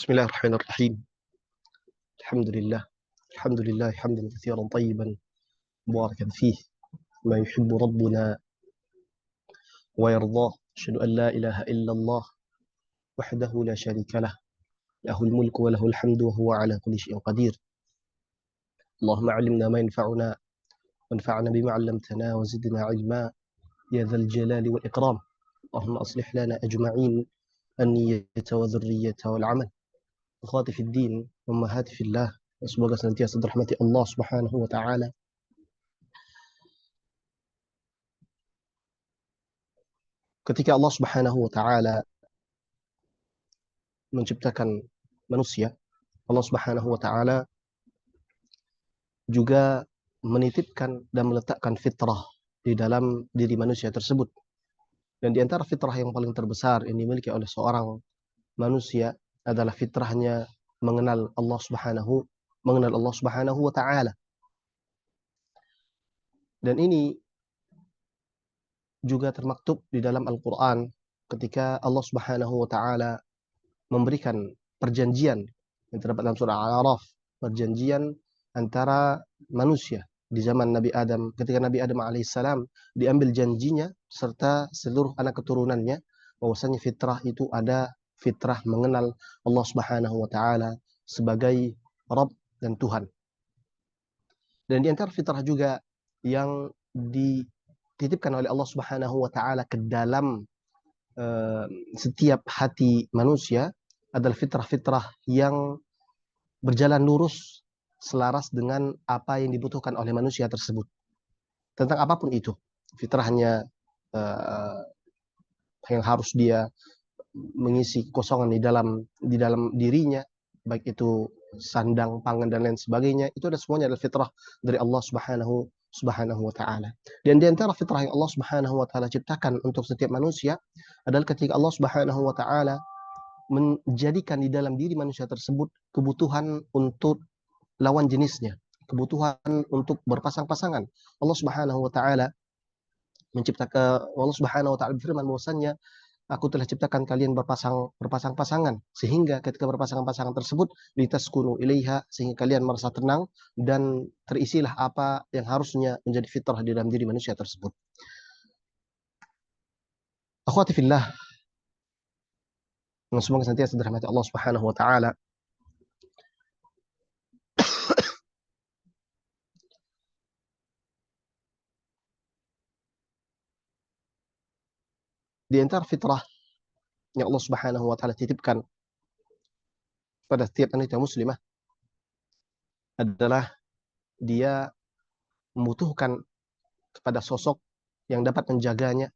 Bismillahirrahmanirrahim. Alhamdulillah. Alhamdulillah hamdan katsiran tayyiban mubarakan fih ma yuhibbu rabbuna wa yardah. Asyhadu an la ilaha illallah wahdahu la syarika lah. Lahul mulku wa lahul hamdu wa huwa ala kulli syai'in qadir. Allahumma 'allimna ma yanfa'una wanfa'na bima 'allamtana wa zidna 'ilma ya dzal jalali wal ikram. Allahumma aslih lana ajma'in an-niyyata wa dhurriyyata wal 'amal. Akhwati fid din, ummahati fillah, semoga senantiasa dirahmati Allah Subhanahu wa taala. Ketika Allah Subhanahu wa taala menciptakan manusia, Allah Subhanahu wa taala juga menitipkan dan meletakkan fitrah di dalam diri manusia tersebut. Dan di antara fitrah yang paling terbesar yang dimiliki oleh seorang manusia adalah fitrahnya mengenal Allah Subhanahu wa taala. Dan ini juga termaktub di dalam Al-Qur'an ketika Allah Subhanahu wa taala memberikan perjanjian yang terdapat dalam surah Al-A'raf, perjanjian antara manusia di zaman Nabi Adam, ketika Nabi Adam alaihissalam diambil janjinya serta seluruh anak keturunannya, bahwasanya fitrah itu ada fitrah mengenal Allah Subhanahu wa taala sebagai Rabb dan Tuhan. Dan di antara fitrah juga yang dititipkan oleh Allah Subhanahu wa taala ke dalam setiap hati manusia adalah fitrah-fitrah yang berjalan lurus selaras dengan apa yang dibutuhkan oleh manusia tersebut. Tentang apapun itu, fitrahnya yang harus dia mengisi kekosongan di dalam dirinya, baik itu sandang, pangan dan lain sebagainya, itu semuanya adalah fitrah dari Allah Subhanahu wa taala. Dan di antara fitrah yang Allah Subhanahu wa taala ciptakan untuk setiap manusia adalah ketika Allah Subhanahu wa taala menjadikan di dalam diri manusia tersebut kebutuhan untuk lawan jenisnya, kebutuhan untuk berpasang-pasangan. Allah Subhanahu wa taala berfirman bahwasannya, aku telah ciptakan kalian berpasang-pasangan, sehingga ketika berpasang-pasangan tersebut litaskunu ilaiha, sehingga kalian merasa tenang dan terisilah apa yang harusnya menjadi fitrah di dalam diri manusia tersebut. Akhwati fillah, semoga senantiasa dirahmati Allah Subhanahu wa taala. Di antara fitrah yang Allah Subhanahu wa taala titipkan pada setiap wanita muslimah adalah dia membutuhkan kepada sosok yang dapat menjaganya,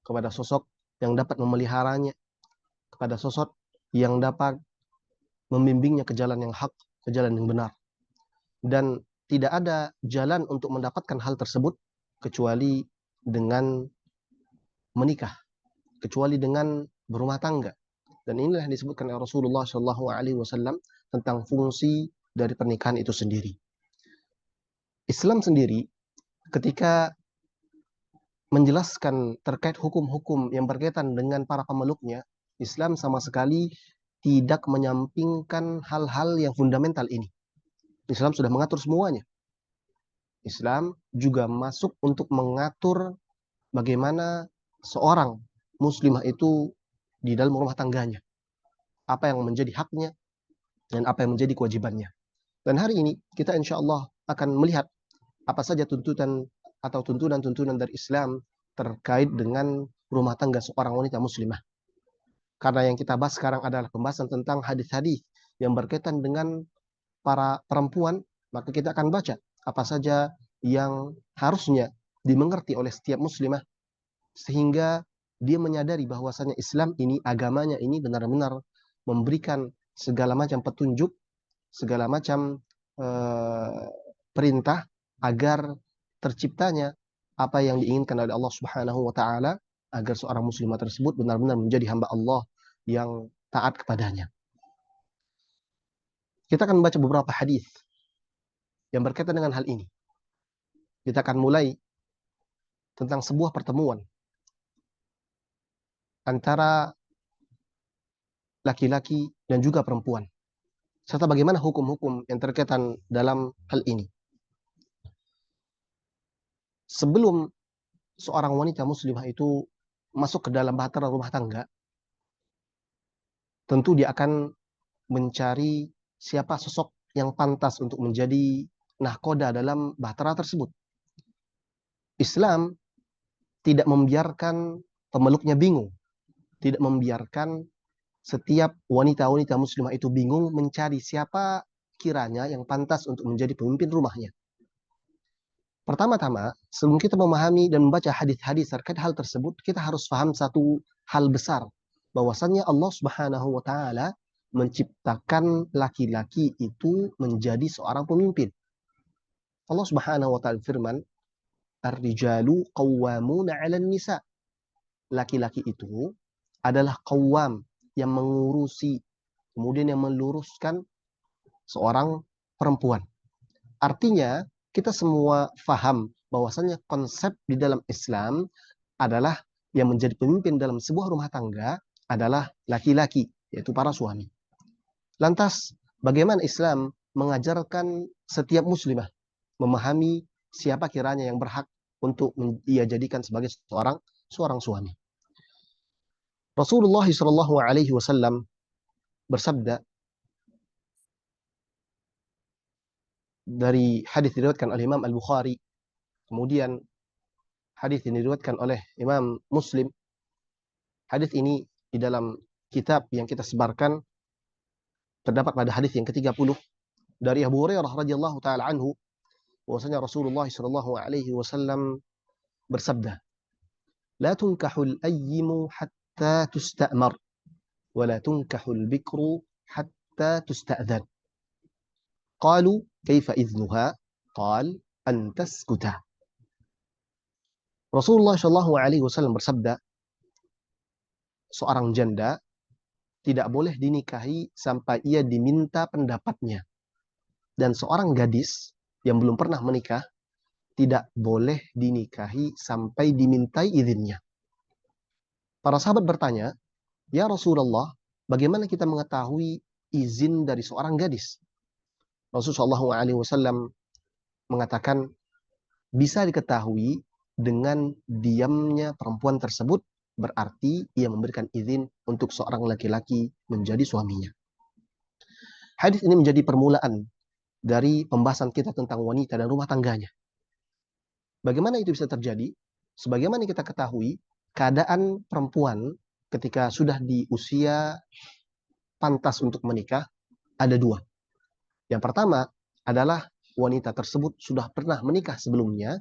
kepada sosok yang dapat memeliharanya, kepada sosok yang dapat membimbingnya ke jalan yang hak, ke jalan yang benar. Dan tidak ada jalan untuk mendapatkan hal tersebut kecuali dengan menikah, kecuali dengan berumah tangga. Dan inilah yang disebutkan oleh Rasulullah SAW tentang fungsi dari pernikahan itu sendiri. Islam sendiri ketika menjelaskan terkait hukum-hukum yang berkaitan dengan para pemeluknya, Islam sama sekali tidak menyampingkan hal-hal yang fundamental ini. Islam sudah mengatur semuanya. Islam juga masuk untuk mengatur bagaimana seorang muslimah itu di dalam rumah tangganya, apa yang menjadi haknya dan apa yang menjadi kewajibannya. Dan hari ini kita insya Allah akan melihat apa saja tuntutan atau tuntunan-tuntunan dari Islam terkait dengan rumah tangga seorang wanita muslimah. Karena yang kita bahas sekarang adalah pembahasan tentang hadis-hadis yang berkaitan dengan para perempuan, maka kita akan baca apa saja yang harusnya dimengerti oleh setiap muslimah sehingga dia menyadari bahwasanya Islam ini, agamanya ini benar-benar memberikan segala macam petunjuk, segala macam perintah agar terciptanya apa yang diinginkan oleh Allah Subhanahu wa taala, agar seorang muslimah tersebut benar-benar menjadi hamba Allah yang taat kepadanya. Kita akan membaca beberapa hadis yang berkaitan dengan hal ini. Kita akan mulai tentang sebuah pertemuan antara laki-laki dan juga perempuan. Serta bagaimana hukum-hukum yang terkaitan dalam hal ini. Sebelum seorang wanita muslimah itu masuk ke dalam bahtera rumah tangga, tentu dia akan mencari siapa sosok yang pantas untuk menjadi nahkoda dalam bahtera tersebut. Islam tidak membiarkan pemeluknya bingung, tidak membiarkan setiap wanita-wanita muslimah itu bingung mencari siapa kiranya yang pantas untuk menjadi pemimpin rumahnya. Pertama-tama, sebelum kita memahami dan membaca hadis-hadis terkait hal tersebut, kita harus paham satu hal besar, bahwasannya Allah Subhanahu wa taala menciptakan laki-laki itu menjadi seorang pemimpin. Allah Subhanahu wa taala firman, "Ar-rijalu qawwamuna 'alan nisa." Laki-laki itu adalah qawwam, yang mengurusi, kemudian yang meluruskan seorang perempuan. Artinya, kita semua faham bahwasannya konsep di dalam Islam adalah yang menjadi pemimpin dalam sebuah rumah tangga adalah laki-laki, yaitu para suami. Lantas, bagaimana Islam mengajarkan setiap muslimah memahami siapa kiranya yang berhak untuk ia jadikan sebagai seorang suami. Rasulullah Shallallahu Alaihi Wasallam bersabda dari hadis diriwayatkan oleh Imam Al-Bukhari, kemudian hadis ini diriwayatkan oleh Imam Muslim. Hadis ini di dalam kitab yang kita sebarkan terdapat pada hadis yang ke-30 dari Abu Hurairah radhiyallahu taala anhu, bahwasanya Rasulullah sallallahu alaihi wasallam bersabda, "La tunkahul ayyimu hatta tusta'mar, wa la tunkahul bikru hatta tusta'dzan." Qalu, "Kaifa idhnuha?" Qal, "An taskuta." Rasulullah sallallahu alaihi wasallam bersabda, seorang janda tidak boleh dinikahi sampai ia diminta pendapatnya. Dan seorang gadis yang belum pernah menikah tidak boleh dinikahi sampai dimintai izinnya. Para sahabat bertanya, "Ya Rasulullah, bagaimana kita mengetahui izin dari seorang gadis?" Rasulullah SAW mengatakan, bisa diketahui dengan diamnya perempuan tersebut, berarti ia memberikan izin untuk seorang laki-laki menjadi suaminya. Hadis ini menjadi permulaan dari pembahasan kita tentang wanita dan rumah tangganya. Bagaimana itu bisa terjadi? Sebagaimana kita ketahui, keadaan perempuan ketika sudah di usia pantas untuk menikah ada dua. Yang pertama adalah wanita tersebut sudah pernah menikah sebelumnya,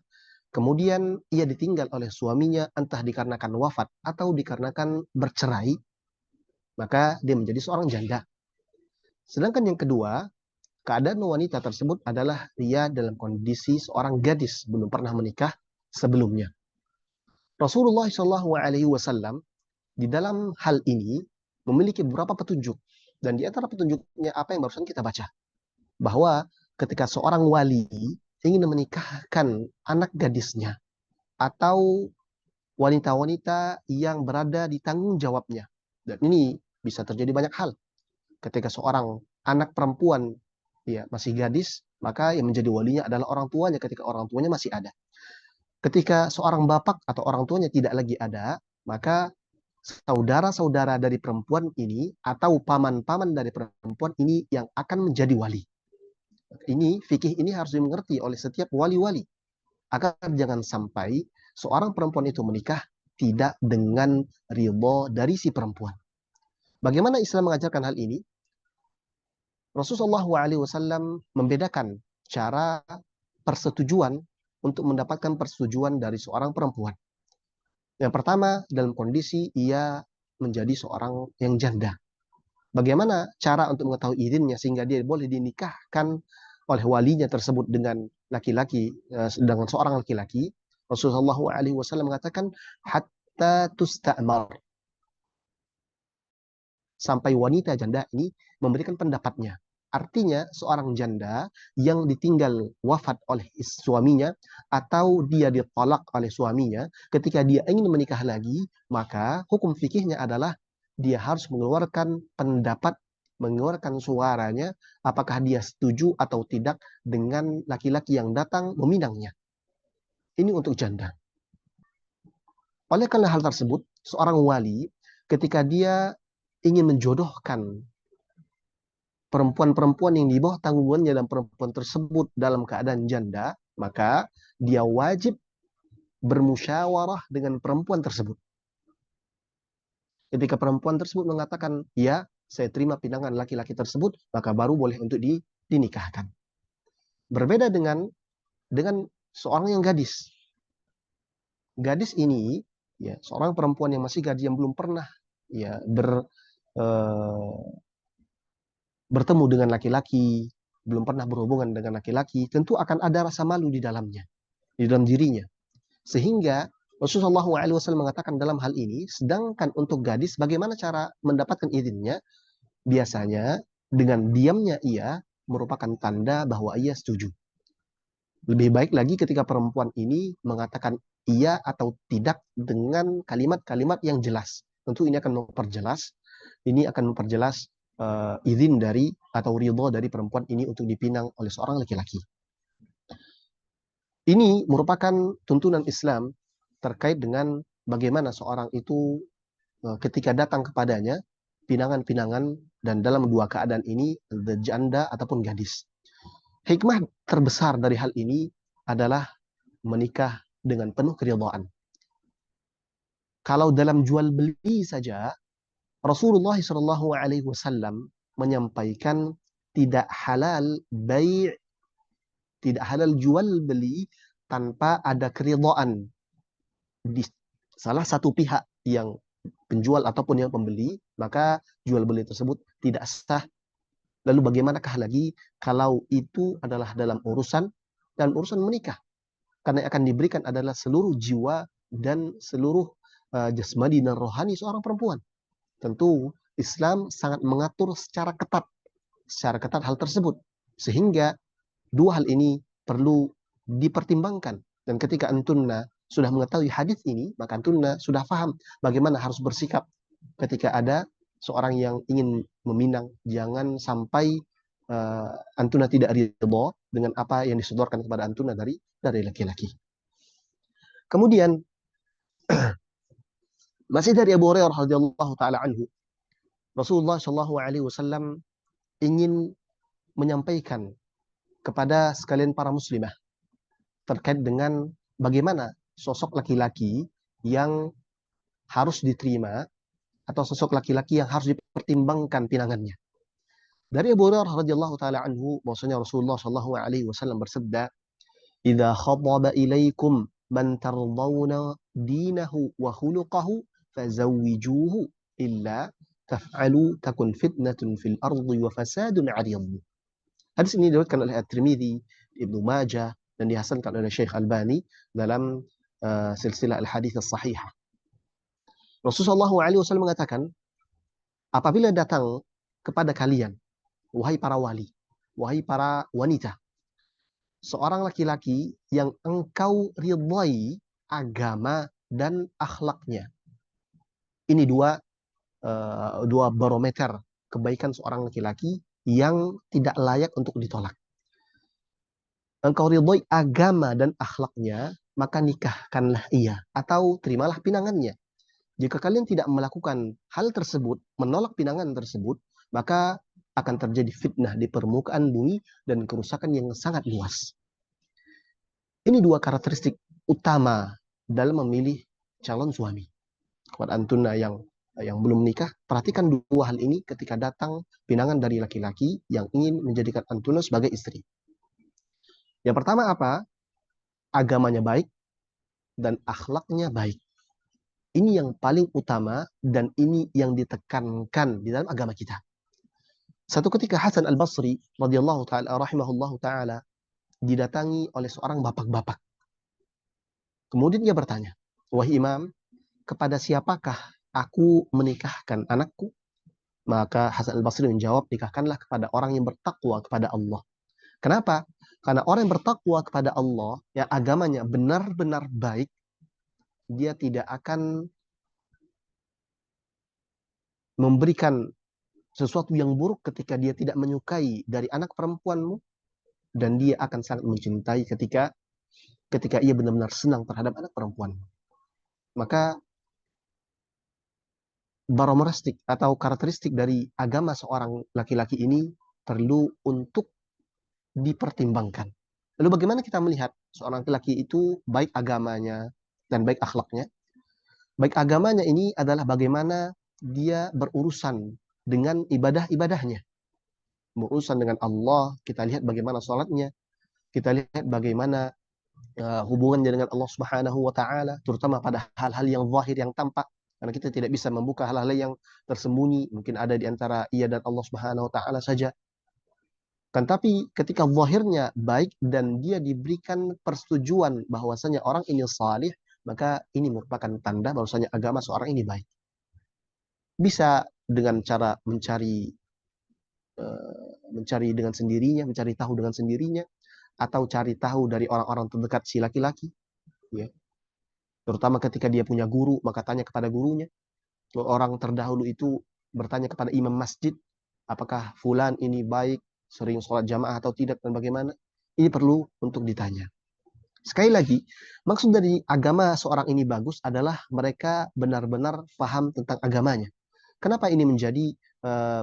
kemudian ia ditinggal oleh suaminya entah dikarenakan wafat atau dikarenakan bercerai, maka dia menjadi seorang janda. Sedangkan yang kedua, keadaan wanita tersebut adalah dia dalam kondisi seorang gadis, belum pernah menikah sebelumnya. Rasulullah SAW di dalam hal ini memiliki beberapa petunjuk. Dan di antara petunjuknya apa yang barusan kita baca. Bahwa ketika seorang wali ingin menikahkan anak gadisnya atau wanita-wanita yang berada di tanggung jawabnya. Dan ini bisa terjadi banyak hal. Ketika seorang anak perempuan ya masih gadis, maka yang menjadi walinya adalah orang tuanya ketika orang tuanya masih ada. Ketika seorang bapak atau orang tuanya tidak lagi ada, maka saudara-saudara dari perempuan ini atau paman-paman dari perempuan ini yang akan menjadi wali. Ini fikih ini harus dimengerti oleh setiap wali-wali agar jangan sampai seorang perempuan itu menikah tidak dengan ridho dari si perempuan. Bagaimana Islam mengajarkan hal ini? Rasulullah SAW membedakan cara persetujuan untuk mendapatkan persetujuan dari seorang perempuan. Yang pertama, dalam kondisi ia menjadi seorang yang janda. Bagaimana cara untuk mengetahui izinnya sehingga dia boleh dinikahkan oleh walinya tersebut dengan laki-laki, dengan seorang laki-laki? Rasulullah SAW mengatakan, hatta tusta'mar. Sampai wanita janda ini memberikan pendapatnya. Artinya seorang janda yang ditinggal wafat oleh suaminya atau dia ditolak oleh suaminya, ketika dia ingin menikah lagi, maka hukum fikihnya adalah dia harus mengeluarkan pendapat mengeluarkan suaranya apakah dia setuju atau tidak dengan laki-laki yang datang meminangnya. Ini untuk janda. Oleh karena hal tersebut, seorang wali ketika dia ingin menjodohkan perempuan-perempuan yang di bawah tanggungannya dan perempuan tersebut dalam keadaan janda, maka dia wajib bermusyawarah dengan perempuan tersebut. Ketika perempuan tersebut mengatakan, ya, saya terima pinangan laki-laki tersebut, maka baru boleh untuk dinikahkan. Berbeda dengan seorang yang gadis. Gadis ini, ya, seorang perempuan yang masih gadis yang belum pernah ya bertemu dengan laki-laki, belum pernah berhubungan dengan laki-laki, tentu akan ada rasa malu di dalamnya, di dalam dirinya. Sehingga Rasulullah SAW mengatakan dalam hal ini, sedangkan untuk gadis, bagaimana cara mendapatkan izinnya? Biasanya dengan diamnya ia merupakan tanda bahwa ia setuju. Lebih baik lagi ketika perempuan ini mengatakan iya atau tidak dengan kalimat-kalimat yang jelas. Tentu ini akan memperjelas izin dari atau ridho dari perempuan ini untuk dipinang oleh seorang laki-laki. Ini merupakan tuntunan Islam terkait dengan bagaimana seorang itu ketika datang kepadanya pinangan-pinangan dan dalam dua keadaan ini, janda ataupun gadis. Hikmah terbesar dari hal ini adalah menikah dengan penuh keridhaan. Kalau dalam jual beli saja, Rasulullah SAW menyampaikan tidak halal tidak halal jual beli tanpa ada keridhaan di salah satu pihak yang penjual ataupun yang pembeli, maka jual beli tersebut tidak sah. Lalu bagaimanakah lagi kalau itu adalah dalam urusan menikah? Karena yang akan diberikan adalah seluruh jiwa dan seluruh jasmani dan rohani seorang perempuan. Tentu Islam sangat mengatur secara ketat hal tersebut. Sehingga dua hal ini perlu dipertimbangkan. Dan ketika antunna sudah mengetahui hadis ini, maka antunna sudah paham bagaimana harus bersikap ketika ada seorang yang ingin meminang. Jangan sampai antuna tidak ridho dengan apa yang disodorkan kepada antuna dari laki-laki. Kemudian masih dari Abu Hurairah radhiyallahu taala anhu, Rasulullah shallallahu alaihi wasallam ingin menyampaikan kepada sekalian para muslimah terkait dengan bagaimana sosok laki-laki yang harus diterima atau sosok laki-laki yang harus dipertimbangkan pinangannya. Dari Abu Hurairah radhiyallahu taala anhu bahwasanya Rasulullah shallallahu alaihi wasallam bersabda, "Idza khataba ilaikum man tardawna dinahu wa khuluquhu fazawwijuhu illa taf'alu takun fitnatun fil ardi wa fasadun 'arid." Hadis ini diriwayatkan oleh At-Tirmidzi, Ibnu Majah dan dihasankan oleh Syekh Albani dalam silsilah al-hadits as-sahihah. Rasulullah SAW mengatakan, apabila datang kepada kalian, wahai para wali, wahai para wanita, seorang laki-laki yang engkau ridhai agama dan akhlaknya. Ini dua barometer kebaikan seorang laki-laki yang tidak layak untuk ditolak. Engkau ridhai agama dan akhlaknya, maka nikahkanlah ia atau terimalah pinangannya. Jika kalian tidak melakukan hal tersebut, menolak pinangan tersebut, maka akan terjadi fitnah di permukaan bumi dan kerusakan yang sangat luas. Ini dua karakteristik utama dalam memilih calon suami. Kepada antuna yang belum menikah, perhatikan dua hal ini ketika datang pinangan dari laki-laki yang ingin menjadikan antuna sebagai istri. Yang pertama apa? Agamanya baik dan akhlaknya baik. Ini yang paling utama dan ini yang ditekankan di dalam agama kita. Satu ketika Hasan Al-Basri radhiyallahu taala rahimahullahu taala didatangi oleh seorang bapak-bapak. Kemudian dia bertanya, "Wahai Imam, kepada siapakah aku menikahkan anakku?" Maka Hasan Al-Basri menjawab, "Nikahkanlah kepada orang yang bertakwa kepada Allah." Kenapa? Karena orang yang bertakwa kepada Allah, yang agamanya benar-benar baik, dia tidak akan memberikan sesuatu yang buruk ketika dia tidak menyukai dari anak perempuanmu, dan dia akan sangat mencintai ketika ia benar-benar senang terhadap anak perempuanmu. Maka baromeristik atau karakteristik dari agama seorang laki-laki ini perlu untuk dipertimbangkan. Lalu bagaimana kita melihat seorang laki-laki itu baik agamanya dan baik akhlaknya? Baik agamanya ini adalah bagaimana dia berurusan dengan ibadah-ibadahnya. Berurusan dengan Allah, kita lihat bagaimana sholatnya, kita lihat bagaimana hubungannya dengan Allah Subhanahu wa taala, terutama pada hal-hal yang zahir, yang tampak, karena kita tidak bisa membuka hal-hal yang tersembunyi, mungkin ada di antara ia dan Allah Subhanahu wa taala saja. Kan tapi ketika zahirnya baik dan dia diberikan persetujuan bahwasanya orang ini salih, maka ini merupakan tanda bahwasanya agama seorang ini baik. Bisa dengan cara mencari dengan sendirinya, mencari tahu dengan sendirinya, atau cari tahu dari orang-orang terdekat si laki-laki, ya. Terutama ketika dia punya guru, maka tanya kepada gurunya. Orang terdahulu itu bertanya kepada imam masjid, apakah fulan ini baik, sering sholat jamaah atau tidak, dan bagaimana. Ini perlu untuk ditanya. Sekali lagi, maksud dari agama seorang ini bagus adalah mereka benar-benar paham tentang agamanya. Kenapa ini menjadi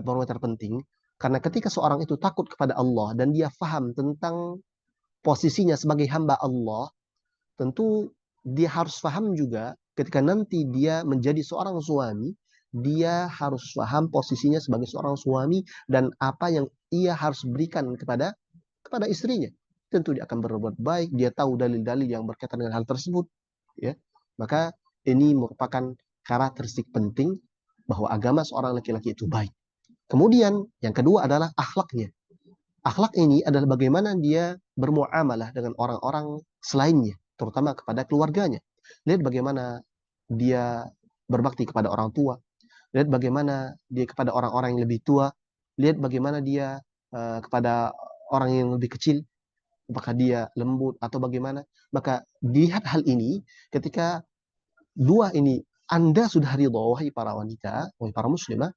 barometer penting? Karena ketika seorang itu takut kepada Allah dan dia paham tentang posisinya sebagai hamba Allah, tentu dia harus paham juga ketika nanti dia menjadi seorang suami, dia harus paham posisinya sebagai seorang suami dan apa yang ia harus berikan kepada istrinya. Tentu dia akan berbuat baik, dia tahu dalil-dalil yang berkaitan dengan hal tersebut, ya. Maka ini merupakan karakteristik penting bahwa agama seorang laki-laki itu baik. Kemudian yang kedua adalah akhlaknya. Akhlak ini adalah bagaimana dia bermuamalah dengan orang-orang selainnya, terutama kepada keluarganya. Lihat bagaimana dia berbakti kepada orang tua. Lihat bagaimana dia kepada orang-orang yang lebih tua. Lihat bagaimana dia kepada orang yang lebih kecil. Apakah dia lembut atau bagaimana. Maka dilihat hal ini ketika dua ini Anda sudah ridho, wahai para wanita, wahai para muslimah,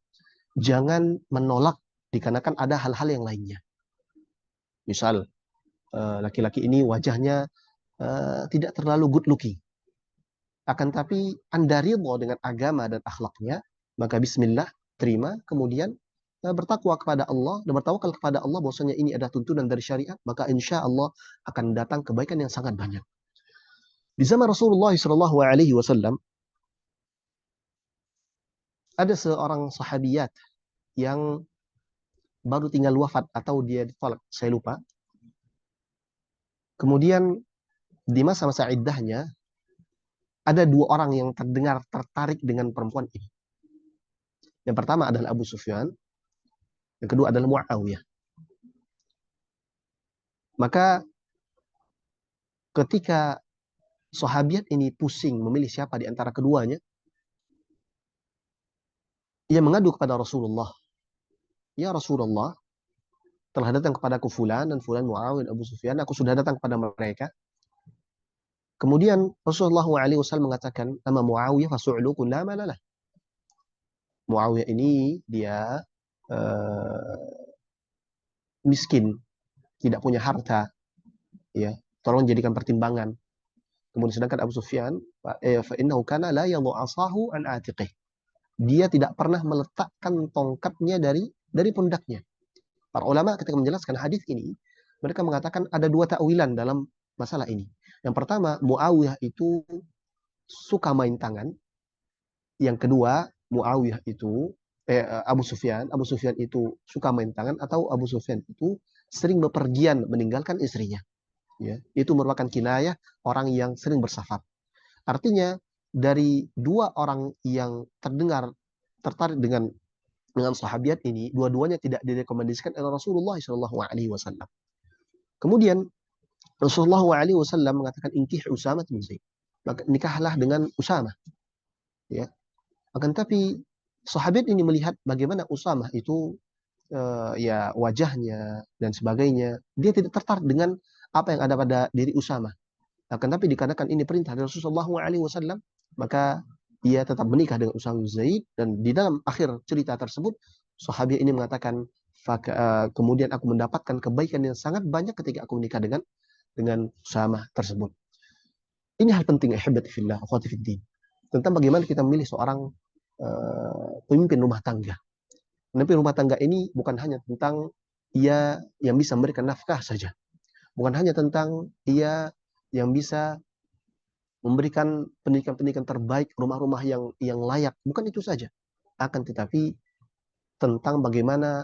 jangan menolak dikarenakan ada hal-hal yang lainnya. Misal, laki-laki ini wajahnya tidak terlalu good looking. Akan tapi Anda ridho dengan agama dan akhlaknya, maka bismillah, terima, kemudian bertakwa kepada Allah dan bertawakal kepada Allah bahwasanya ini adalah tuntunan dari syariat, maka insya Allah akan datang kebaikan yang sangat banyak. Di zaman Rasulullah SAW ada seorang sahabiyat yang baru tinggal wafat atau dia ditolak, saya lupa. Kemudian di masa-masa iddahnya ada dua orang yang terdengar tertarik dengan perempuan ini. Yang pertama adalah Abu Sufyan, yang kedua adalah Muawiyah. Maka ketika sahabiat ini pusing memilih siapa di antara keduanya, ia mengadu kepada Rasulullah. Ya Rasulullah, telah datang kepadaku fulan dan fulan, Muawiyah dan Abu Sufyan, aku sudah datang kepada mereka. Kemudian Rasulullah SAW mengatakan, nama Muawiyah fasu'luku la malalah. Muawiyah ini dia miskin, tidak punya harta, ya. Tolong jadikan pertimbangan. Kemudian sedangkan Abu Sufyan, fa innahu kana la yadhu asahu an atiqih. Dia tidak pernah meletakkan tongkatnya dari pundaknya. Para ulama ketika menjelaskan hadis ini, mereka mengatakan ada dua takwilan dalam masalah ini. Yang pertama, Muawiyah itu suka main tangan. Yang kedua, Muawiyah itu Abu Sufyan itu suka main tangan, atau Abu Sufyan itu sering bepergian meninggalkan istrinya. Ya, itu merupakan kinayah orang yang sering bersafar. Artinya dari dua orang yang tertarik dengan sahabiat ini, dua-duanya tidak direkomendasikan oleh Rasulullah SAW. Kemudian Rasulullah SAW mengatakan inkih Usamah bin Zaid. Maka nikahlah dengan Usamah. Ya. Akan tapi sahabat ini melihat bagaimana Usamah itu ya wajahnya dan sebagainya, dia tidak tertarik dengan apa yang ada pada diri Usamah. Akan tapi dikarenakan ini perintah dari Rasulullah SAW, maka ia tetap menikah dengan Usamah bin Zaid, dan di dalam akhir cerita tersebut Sahabi ini mengatakan, kemudian aku mendapatkan kebaikan yang sangat banyak ketika aku menikah dengan Usamah tersebut. Ini hal penting, ahibati fillah, akhwati fiddin. Tentang bagaimana kita memilih seorang pemimpin rumah tangga. Pemimpin rumah tangga ini bukan hanya tentang ia yang bisa memberikan nafkah saja. Bukan hanya tentang ia yang bisa memberikan pendidikan-pendidikan terbaik, rumah-rumah yang layak. Bukan itu saja. Akan tetapi tentang bagaimana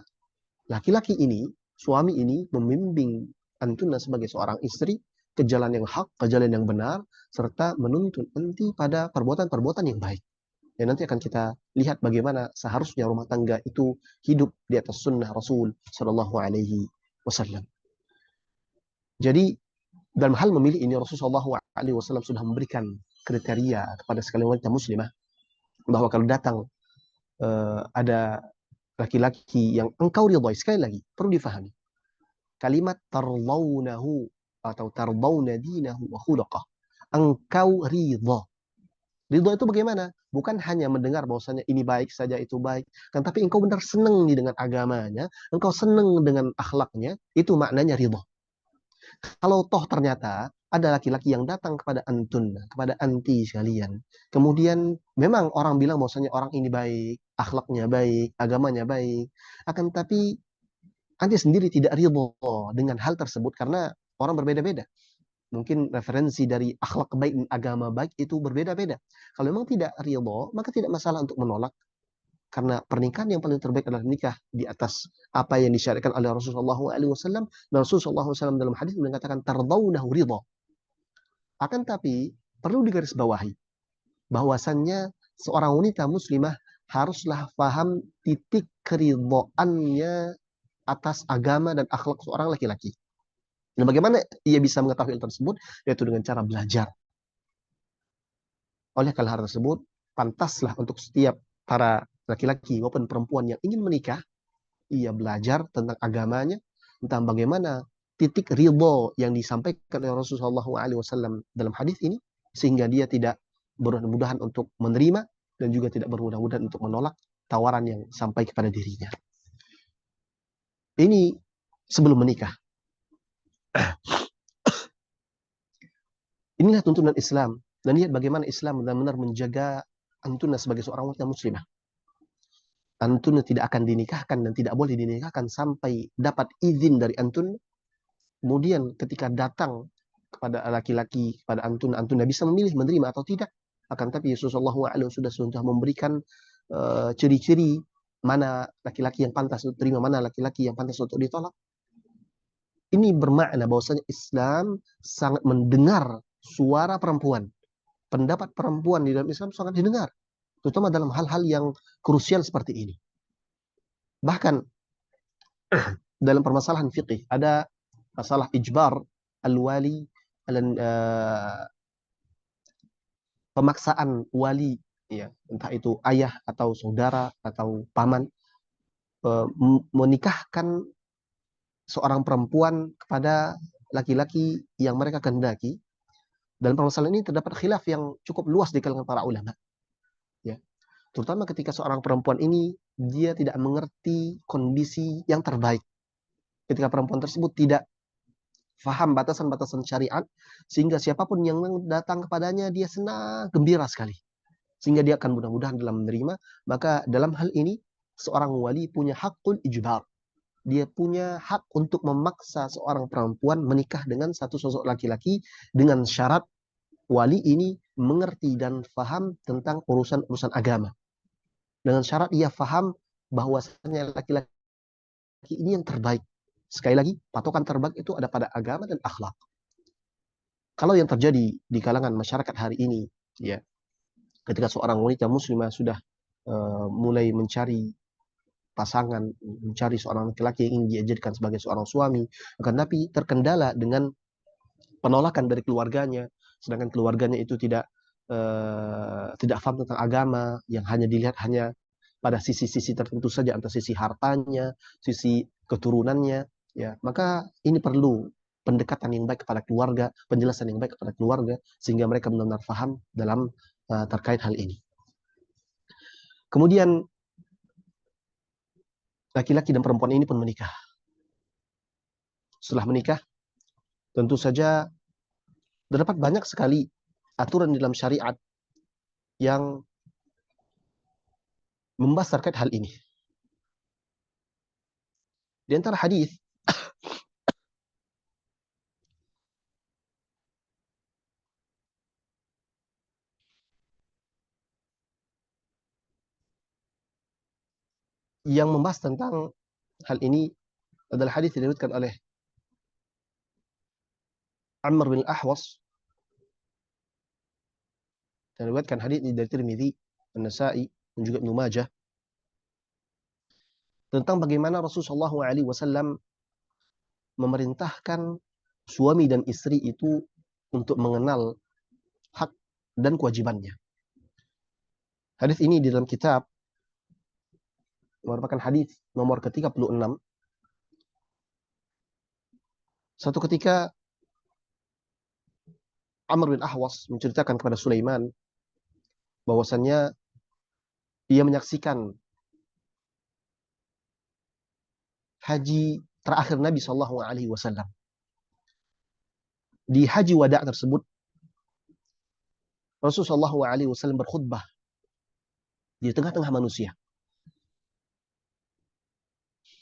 laki-laki ini, suami ini membimbing Antuna sebagai seorang istri ke jalan yang hak, ke jalan yang benar, serta menuntun nanti pada perbuatan-perbuatan yang baik. Dan nanti akan kita lihat bagaimana seharusnya rumah tangga itu hidup di atas sunnah Rasul Shallallahu Alaihi Wasallam. Jadi dalam hal memilih ini Rasulullah SAW sudah memberikan kriteria kepada sekalian wanita muslimah bahwa kalau datang ada laki-laki yang engkau ridhoi, sekali lagi perlu difahami kalimat tardawnahu atau tardawna dinahu wa khulaqah, engkau ridho. Ridho itu bagaimana? Bukan hanya mendengar bahwasanya ini baik saja, itu baik, kan tapi engkau benar senang dengan agamanya, engkau senang dengan akhlaknya, itu maknanya ridho. Kalau toh ternyata ada laki-laki yang datang kepada antun, kepada anti sekalian, kemudian memang orang bilang bahwasanya orang ini baik, akhlaknya baik, agamanya baik, akan tapi anti sendiri tidak ridho dengan hal tersebut karena orang berbeda-beda. Mungkin referensi dari akhlak baik dan agama baik itu berbeda-beda. Kalau memang tidak ridho, maka tidak masalah untuk menolak. Karena pernikahan yang paling terbaik adalah nikah di atas apa yang disyariatkan oleh Rasulullah SAW. Dan Rasulullah SAW dalam hadis mengatakan tardawnahu ridho. Akan tapi perlu digarisbawahi bahwasannya seorang wanita muslimah haruslah paham titik keridhoannya atas agama dan akhlak seorang laki-laki. Dan bagaimana ia bisa mengetahui hal tersebut? Yaitu dengan cara belajar. Oleh karena hal tersebut, pantaslah untuk setiap para laki-laki maupun perempuan yang ingin menikah, ia belajar tentang agamanya, tentang bagaimana titik ridho yang disampaikan oleh Rasulullah SAW dalam hadis ini, sehingga dia tidak bermudah-mudahan untuk menerima dan juga tidak bermudah-mudahan untuk menolak tawaran yang sampai kepada dirinya. Ini sebelum menikah. Inilah tuntunan Islam. Dan lihat bagaimana Islam benar-benar menjaga Antuna sebagai seorang wanita muslimah. Antuna tidak akan dinikahkan dan tidak boleh dinikahkan sampai dapat izin dari Antun. Kemudian ketika datang kepada laki-laki, kepada Antuna, Antuna bisa memilih menerima atau tidak. Akan tapi Rasulullah SAW sudah memberikan ciri-ciri mana laki-laki yang pantas untuk terima, mana laki-laki yang pantas untuk ditolak. Ini bermakna bahwasanya Islam sangat mendengar suara perempuan. Pendapat perempuan di dalam Islam sangat didengar, terutama dalam hal-hal yang krusial seperti ini. Bahkan dalam permasalahan fikih ada masalah ijbar al-wali, pemaksaan wali, ya, entah itu ayah atau saudara atau paman, menikahkan seorang perempuan kepada laki-laki yang mereka kehendaki. Dalam permasalahan ini terdapat khilaf yang cukup luas di kalangan para ulama. Ya. Terutama ketika seorang perempuan ini dia tidak mengerti kondisi yang terbaik. Ketika perempuan tersebut tidak faham batasan-batasan syariat, sehingga siapapun yang datang kepadanya dia senang, gembira sekali. Sehingga dia akan mudah-mudahan dalam menerima. Maka dalam hal ini seorang wali punya hakul ijbar. Dia punya hak untuk memaksa seorang perempuan menikah dengan satu sosok laki-laki dengan syarat wali ini mengerti dan faham tentang urusan-urusan agama. Dengan syarat ia faham bahwasanya laki-laki ini yang terbaik. Sekali lagi, patokan terbaik itu ada pada agama dan akhlak. Kalau yang terjadi di kalangan masyarakat hari ini, ya, ketika seorang wanita muslimah sudah mulai mencari pasangan, mencari seorang laki-laki yang ingin dijadikan sebagai seorang suami, akan tapi terkendala dengan penolakan dari keluarganya, sedangkan keluarganya itu tidak paham tentang agama, yang hanya dilihat hanya pada sisi-sisi tertentu saja, antara sisi hartanya, sisi keturunannya, ya, maka ini perlu pendekatan yang baik kepada keluarga, penjelasan yang baik kepada keluarga, sehingga mereka benar-benar paham dalam terkait hal ini. Kemudian laki-laki dan perempuan ini pun menikah. Setelah menikah, tentu saja terdapat banyak sekali aturan dalam syariat yang membahas terkait hal ini. Di antara hadis yang membahas tentang hal ini adalah hadis yang diriwayatkan oleh Amr bin Ahwas, dan diriwayatkan hadis ini dari Tirmidzi, An-Nasa'i, dan juga Ibnu Majah, tentang bagaimana Rasulullah SAW memerintahkan suami dan istri itu untuk mengenal hak dan kewajibannya. Hadis ini di dalam kitab merupakan hadis nomor ke-36. Suatu ketika Amr bin Ahwas menceritakan kepada Sulaiman bahwasannya ia menyaksikan haji terakhir Nabi Shallallahu Alaihi Wasallam. Di haji wada tersebut, Rasulullah Shallallahu Alaihi Wasallam berkhutbah di tengah-tengah manusia.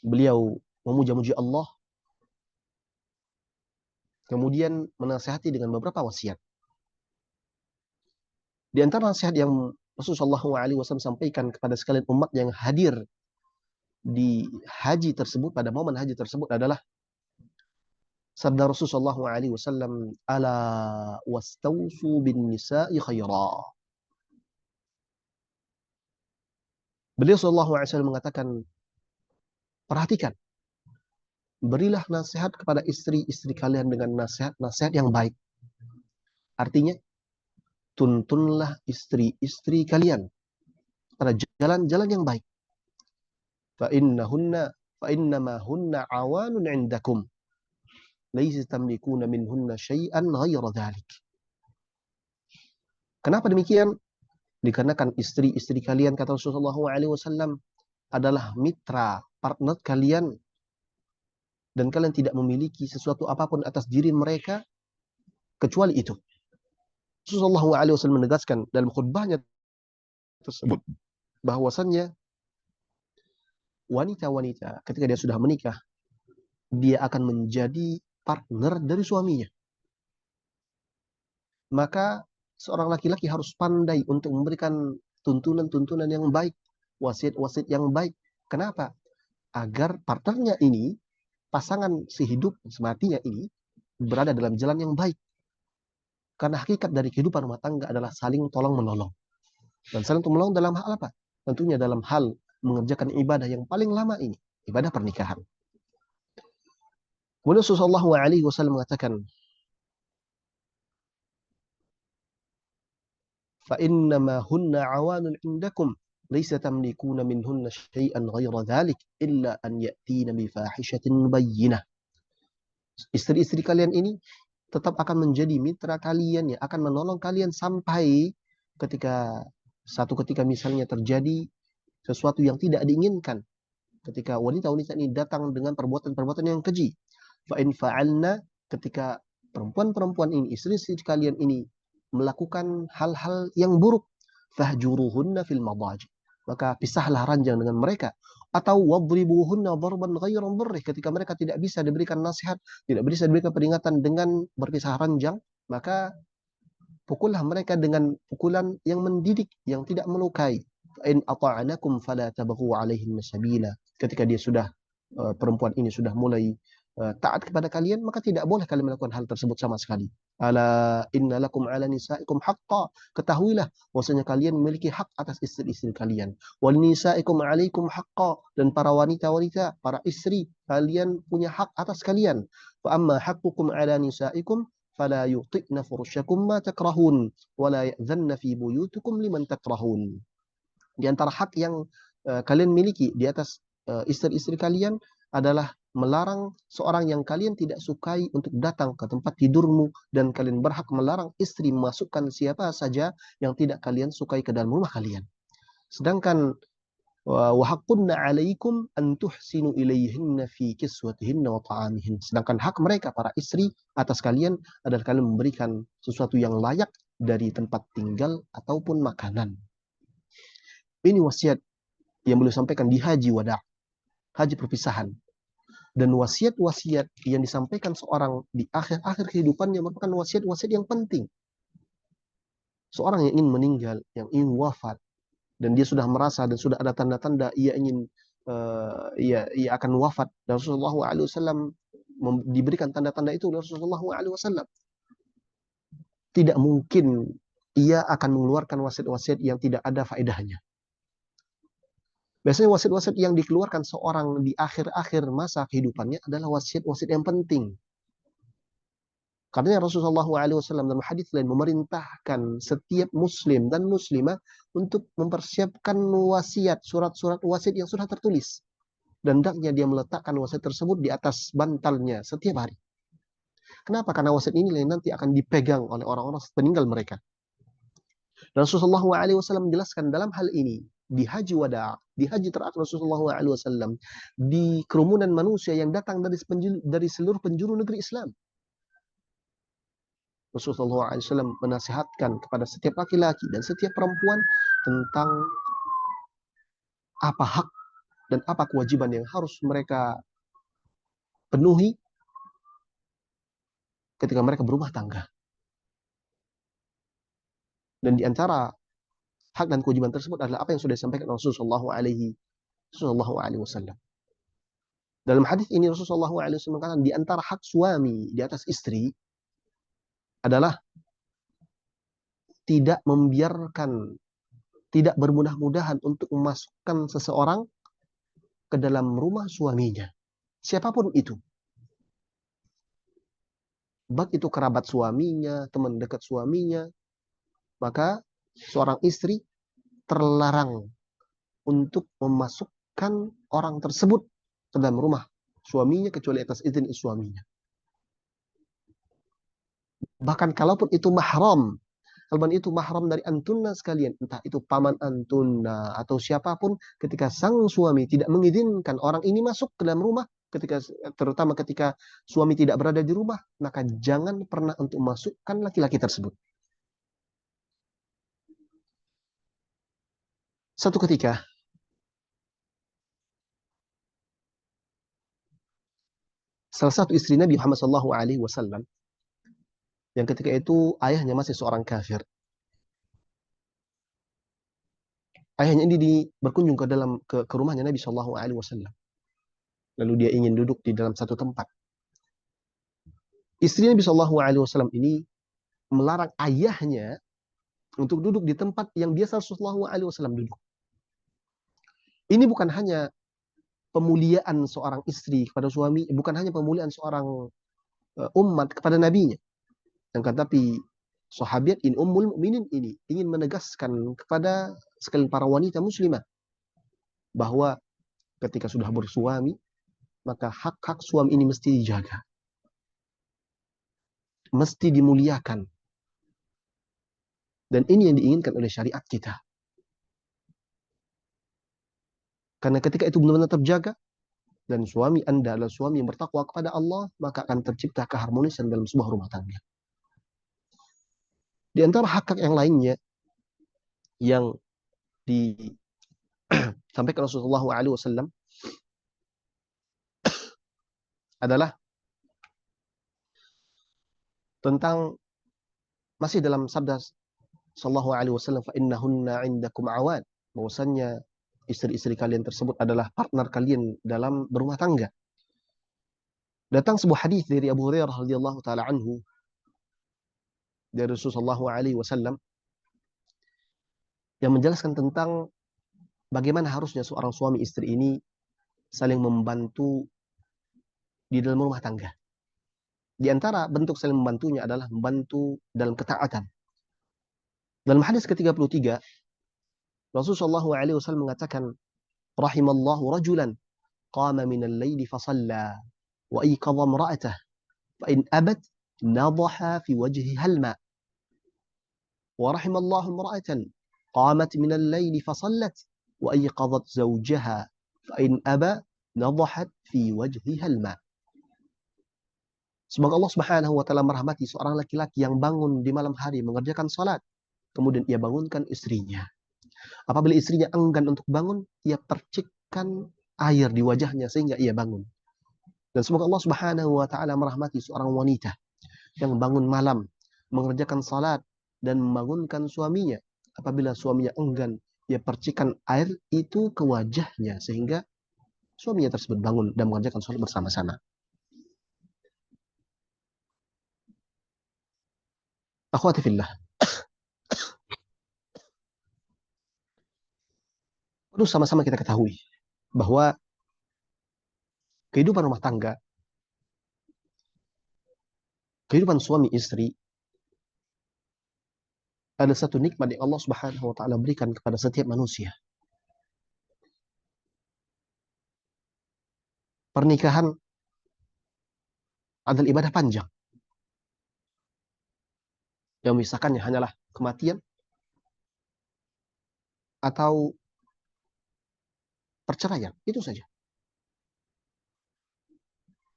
Beliau memuja-muji Allah, kemudian menasihati dengan beberapa wasiat. Di antara nasihat yang Rasulullah Shallallahu Alaihi Wasallam sampaikan kepada sekalian umat yang hadir di haji tersebut, pada momen haji tersebut, adalah sabda Rasulullah Shallallahu Alaihi Wasallam, "Ala wastausu bin nisa'i khaira." Beliau Shallallahu Alaihi Wasallam mengatakan, perhatikan, berilah nasihat kepada istri-istri kalian dengan nasihat-nasihat yang baik. Artinya, tuntunlah istri-istri kalian pada jalan-jalan yang baik. فإنما هن عوان عندكم ليس تملكون منهن شيئا غير ذلك. Kenapa demikian? Dikarenakan istri-istri kalian, kata Rasulullah SAW, adalah mitra, partner kalian, dan kalian tidak memiliki sesuatu apapun atas diri mereka kecuali itu. Rasulullah SAW menegaskan dalam khutbahnya tersebut bahwasannya wanita-wanita ketika dia sudah menikah, dia akan menjadi partner dari suaminya. Maka seorang laki-laki harus pandai untuk memberikan tuntunan-tuntunan yang baik, wasiat-wasiat yang baik. Kenapa? Agar partnernya ini, pasangan sehidup sematinya ini, berada dalam jalan yang baik. Karena hakikat dari kehidupan rumah tangga adalah saling tolong-menolong. Dan saling tolong dalam hal apa? Tentunya dalam hal mengerjakan ibadah yang paling lama ini, ibadah pernikahan. Kemudian Rasulullah SAW mengatakan, فَإِنَّمَا هُنَّ عَوَانٌ عِنْدَكُمْ لَيْسَ تَمْلِكُونَ مِنْهُنَّ شَيْئًا غَيْرَ ذَلِكَ إِلَّا أَنْ يَأْتِينَ بِفَاحِشَةٍ مُبَيِّنَةٍ. Istri-istri kalian ini tetap akan menjadi mitra kalian, yang akan menolong kalian sampai ketika satu ketika misalnya terjadi sesuatu yang tidak diinginkan, ketika wanita-wanita ini datang dengan perbuatan-perbuatan yang keji. Fa'in fa'alna, ketika perempuan-perempuan ini, istri-istri kalian ini melakukan hal-hal yang buruk, fahjuruhunna fil madaji, maka pisahlah ranjang dengan mereka. Atau wadribuhunna darban ghairan dharrih, ketika mereka tidak bisa diberikan nasihat, tidak bisa diberikan peringatan dengan berpisah ranjang, maka pukullah mereka dengan pukulan yang mendidik, yang tidak melukai. In ata'anakum fala tabghu 'alaihin sabila. Ketika dia sudah perempuan ini sudah mulai taat kepada kalian, maka tidak boleh kalian melakukan hal tersebut sama sekali. Ala inna lakum 'ala nisaikum haqqan. Ketahuilah bahwasanya kalian memiliki hak atas istri-istri kalian. Wal nisaikum 'alaikum haqqan, dan para wanita-wanita, para istri kalian punya hak atas kalian. Fa amma haqqukum 'ala nisaikum fala yu'ti'na furusyakum ma takrahun wa la ya'dhanna fi buyutikum liman takrahun. Di antara hak yang kalian miliki di atas istri-istri kalian adalah melarang seorang yang kalian tidak sukai untuk datang ke tempat tidurmu, dan kalian berhak melarang istri memasukkan siapa saja yang tidak kalian sukai ke dalam rumah kalian. Sedangkan wa haqqunna 'alaikum an tuhsinu ilayhinna fi kiswatihinna wa ta'amihin. Sedangkan hak mereka para istri atas kalian adalah kalian memberikan sesuatu yang layak dari tempat tinggal ataupun makanan. Ini wasiat yang beliau sampaikan di haji wada', haji perpisahan. Dan wasiat-wasiat yang disampaikan seorang di akhir-akhir kehidupannya merupakan wasiat-wasiat yang penting. Seorang yang ingin meninggal, yang ingin wafat, dan dia sudah merasa dan sudah ada tanda-tanda ia ingin ia akan wafat, dan Rasulullah SAW diberikan tanda-tanda itu oleh Rasulullah SAW. Tidak mungkin ia akan mengeluarkan wasiat-wasiat yang tidak ada faedahnya. Biasanya wasiat-wasiat yang dikeluarkan seorang di akhir-akhir masa kehidupannya adalah wasiat-wasiat yang penting. Karena Rasulullah SAW dalam hadis lain memerintahkan setiap muslim dan muslimah untuk mempersiapkan wasiat, surat-surat wasiat yang sudah tertulis. Dan hendaknya dia meletakkan wasiat tersebut di atas bantalnya setiap hari. Kenapa? Karena wasiat ini nanti akan dipegang oleh orang-orang peninggal mereka. Dan Rasulullah SAW menjelaskan dalam hal ini di haji wada', di haji terakhir Rasulullah SAW, di kerumunan manusia yang datang dari seluruh penjuru negeri Islam. Rasulullah SAW menasihatkan kepada setiap laki-laki dan setiap perempuan tentang apa hak dan apa kewajiban yang harus mereka penuhi ketika mereka berumah tangga. Dan di antara hak dan kewajiban tersebut adalah apa yang sudah disampaikan Rasulullah SAW. Dalam hadis ini Rasulullah SAW mengatakan di antara hak suami di atas istri adalah tidak membiarkan, tidak bermudah-mudahan untuk memasukkan seseorang ke dalam rumah suaminya. Siapapun itu. Baik itu kerabat suaminya, teman dekat suaminya, maka seorang istri terlarang untuk memasukkan orang tersebut ke dalam rumah suaminya kecuali atas izin suaminya. Bahkan kalaupun itu mahram, kalaupun itu mahram dari antunna sekalian, entah itu paman antunna atau siapapun, ketika sang suami tidak mengizinkan orang ini masuk ke dalam rumah, terutama ketika suami tidak berada di rumah, maka jangan pernah untuk masukkan laki-laki tersebut. Satu ketika salah satu istri Nabi Muhammad SAW yang ketika itu ayahnya masih seorang kafir. Ayahnya ini berkunjung ke rumahnya Nabi SAW. Lalu dia ingin duduk di dalam satu tempat. Istri Nabi SAW ini melarang ayahnya untuk duduk di tempat yang biasa Rasulullah SAW duduk. Ini bukan hanya pemuliaan seorang istri kepada suami, bukan hanya pemuliaan seorang umat kepada nabinya. Tetapi sahabat ini, Ummul Mukminin ini ingin menegaskan kepada sekalian para wanita muslimah bahwa ketika sudah bersuami, maka hak-hak suami ini mesti dijaga. Mesti dimuliakan. Dan ini yang diinginkan oleh syariat kita. Karena ketika itu benar-benar terjaga, dan suami Anda adalah suami yang bertakwa kepada Allah, maka akan tercipta keharmonisan dalam sebuah rumah tangga. Di antara hak-hak yang lainnya, yang disampaikan Rasulullah SAW adalah tentang masih dalam sabda sallallahu alaihi wasallam, fa innahunna 'indakum 'awan, bahwasannya istri-istri kalian tersebut adalah partner kalian dalam berumah tangga. Datang sebuah hadis dari Abu Hurairah radhiyallahu taala anhu dari Rasulullah sallallahu alaihi wasallam yang menjelaskan tentang bagaimana harusnya seorang suami istri ini saling membantu di dalam rumah tangga. Di antara bentuk saling membantunya adalah membantu dalam ketaatan. Dalam hadis ke-33, Rasulullah SAW mengatakan, rahimallahu rajulan qama minal laili fasalla wa iqadha imra'atah fa in abat nadaha fi wajhiha al-ma' wa rahimallahu imra'atan qamat minal laili fasallat wa ayqadhat zawjaha fa in aba nadhahat fi wajhiha al-ma. Semoga Allah Subhanahu wa taala merahmati seorang laki-laki yang bangun di malam hari mengerjakan salat, kemudian ia bangunkan istrinya. Apabila istrinya enggan untuk bangun, ia percikkan air di wajahnya sehingga ia bangun. Dan semoga Allah Subhanahu wa taala merahmati seorang wanita yang bangun malam mengerjakan salat dan membangunkan suaminya. Apabila suaminya enggan, ia percikan air itu ke wajahnya sehingga suaminya tersebut bangun dan mengerjakan salat bersama-sama. Akhwati fillah, perlu sama-sama kita ketahui bahwa kehidupan rumah tangga, kehidupan suami istri ada satu nikmat yang Allah Subhanahu wa taala berikan kepada setiap manusia. Pernikahan adalah ibadah panjang. Yang memisahkannya hanyalah kematian atau perceraian. Itu saja.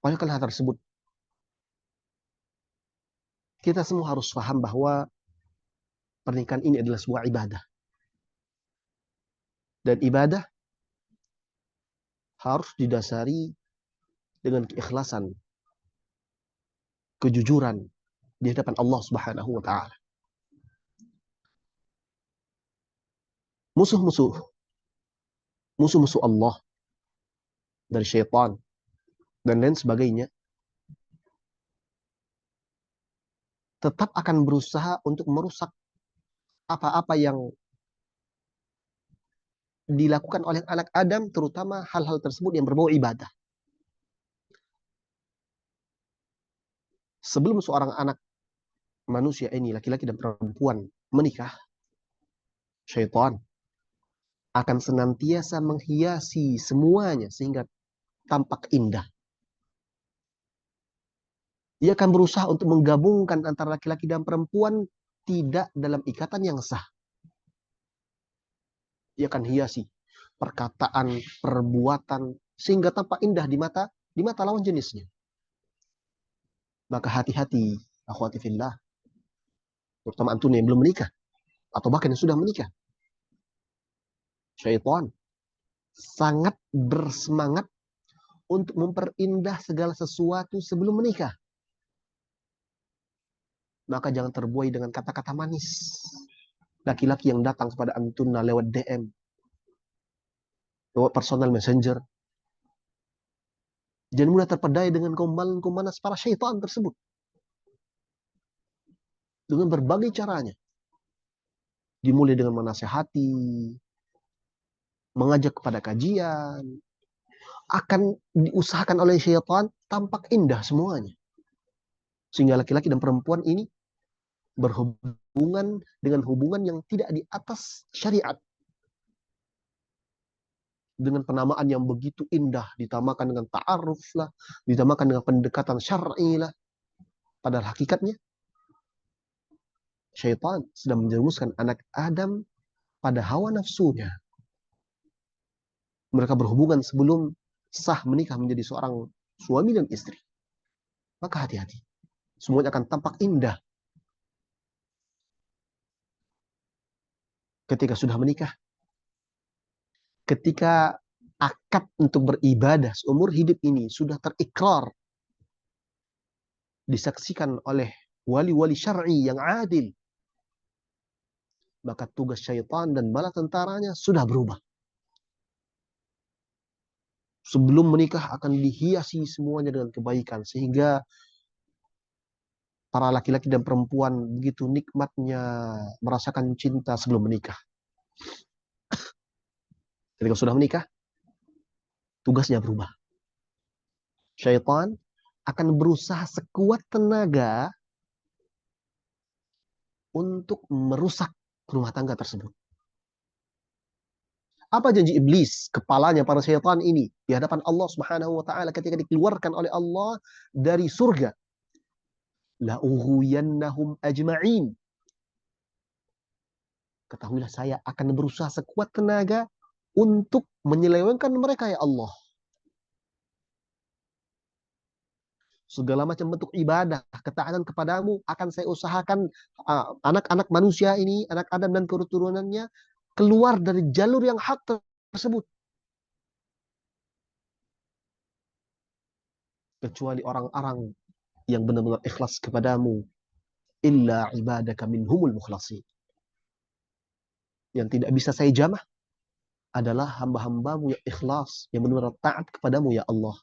Oleh karena hal tersebut, kita semua harus paham bahwa pernikahan ini adalah sebuah ibadah. Dan ibadah harus didasari dengan keikhlasan, kejujuran di hadapan Allah Subhanahu wa taala. Musuh-musuh Allah dari syaitan dan lain sebagainya tetap akan berusaha untuk merusak apa-apa yang dilakukan oleh anak Adam, terutama hal-hal tersebut yang berbau ibadah. Sebelum seorang anak manusia ini, laki-laki dan perempuan, menikah, syaitan akan senantiasa menghiasi semuanya sehingga tampak indah. Ia akan berusaha untuk menggabungkan antara laki-laki dan perempuan tidak dalam ikatan yang sah. Ia akan hiasi perkataan, perbuatan sehingga tampak indah di mata lawan jenisnya. Maka hati-hati, akhwati fillah, terutama antum yang belum menikah atau bahkan yang sudah menikah. Syaitan sangat bersemangat untuk memperindah segala sesuatu sebelum menikah. Maka jangan terbuai dengan kata-kata manis. Laki-laki yang datang kepada antuna lewat DM, lewat personal messenger, jangan mudah terpedaya dengan gombalan-gombalan para syaitan tersebut. Dengan berbagai caranya. Dimulai dengan menasehati, mengajak kepada kajian, akan diusahakan oleh syaitan tampak indah semuanya. Sehingga laki-laki dan perempuan ini berhubungan dengan hubungan yang tidak di atas syariat. Dengan penamaan yang begitu indah, ditamakan dengan ta'aruf lah, ditamakan dengan pendekatan syar'i lah. Padahal hakikatnya, syaitan sedang menjerumuskan anak Adam pada hawa nafsunya. Mereka berhubungan sebelum sah menikah menjadi seorang suami dan istri. Maka hati-hati. Semuanya akan tampak indah ketika sudah menikah. Ketika akad untuk beribadah seumur hidup ini sudah terikrar, disaksikan oleh wali-wali syar'i yang adil, maka tugas syaitan dan bala tentaranya sudah berubah. Sebelum menikah akan dihiasi semuanya dengan kebaikan, sehingga para laki-laki dan perempuan begitu nikmatnya merasakan cinta sebelum menikah. Ketika sudah menikah, tugasnya berubah. Syaitan akan berusaha sekuat tenaga untuk merusak rumah tangga tersebut. Apa janji iblis, kepalanya para syaitan ini di hadapan Allah Subhanahu wa taala ketika dikeluarkan oleh Allah dari surga? La ughwiyannahum ajma'in. Ketahuilah saya akan berusaha sekuat tenaga untuk menyelewengkan mereka, ya Allah. Segala macam bentuk ibadah, ketaatan kepadamu akan saya usahakan anak-anak manusia ini, anak Adam dan keturunannya, keluar dari jalur yang hak tersebut. Kecuali orang-orang yang benar-benar ikhlas kepadamu. Illa ibadaka minhumul mukhlasin. Yang tidak bisa saya jamah adalah hamba-hambamu yang ikhlas, yang benar-benar taat kepadamu, ya Allah.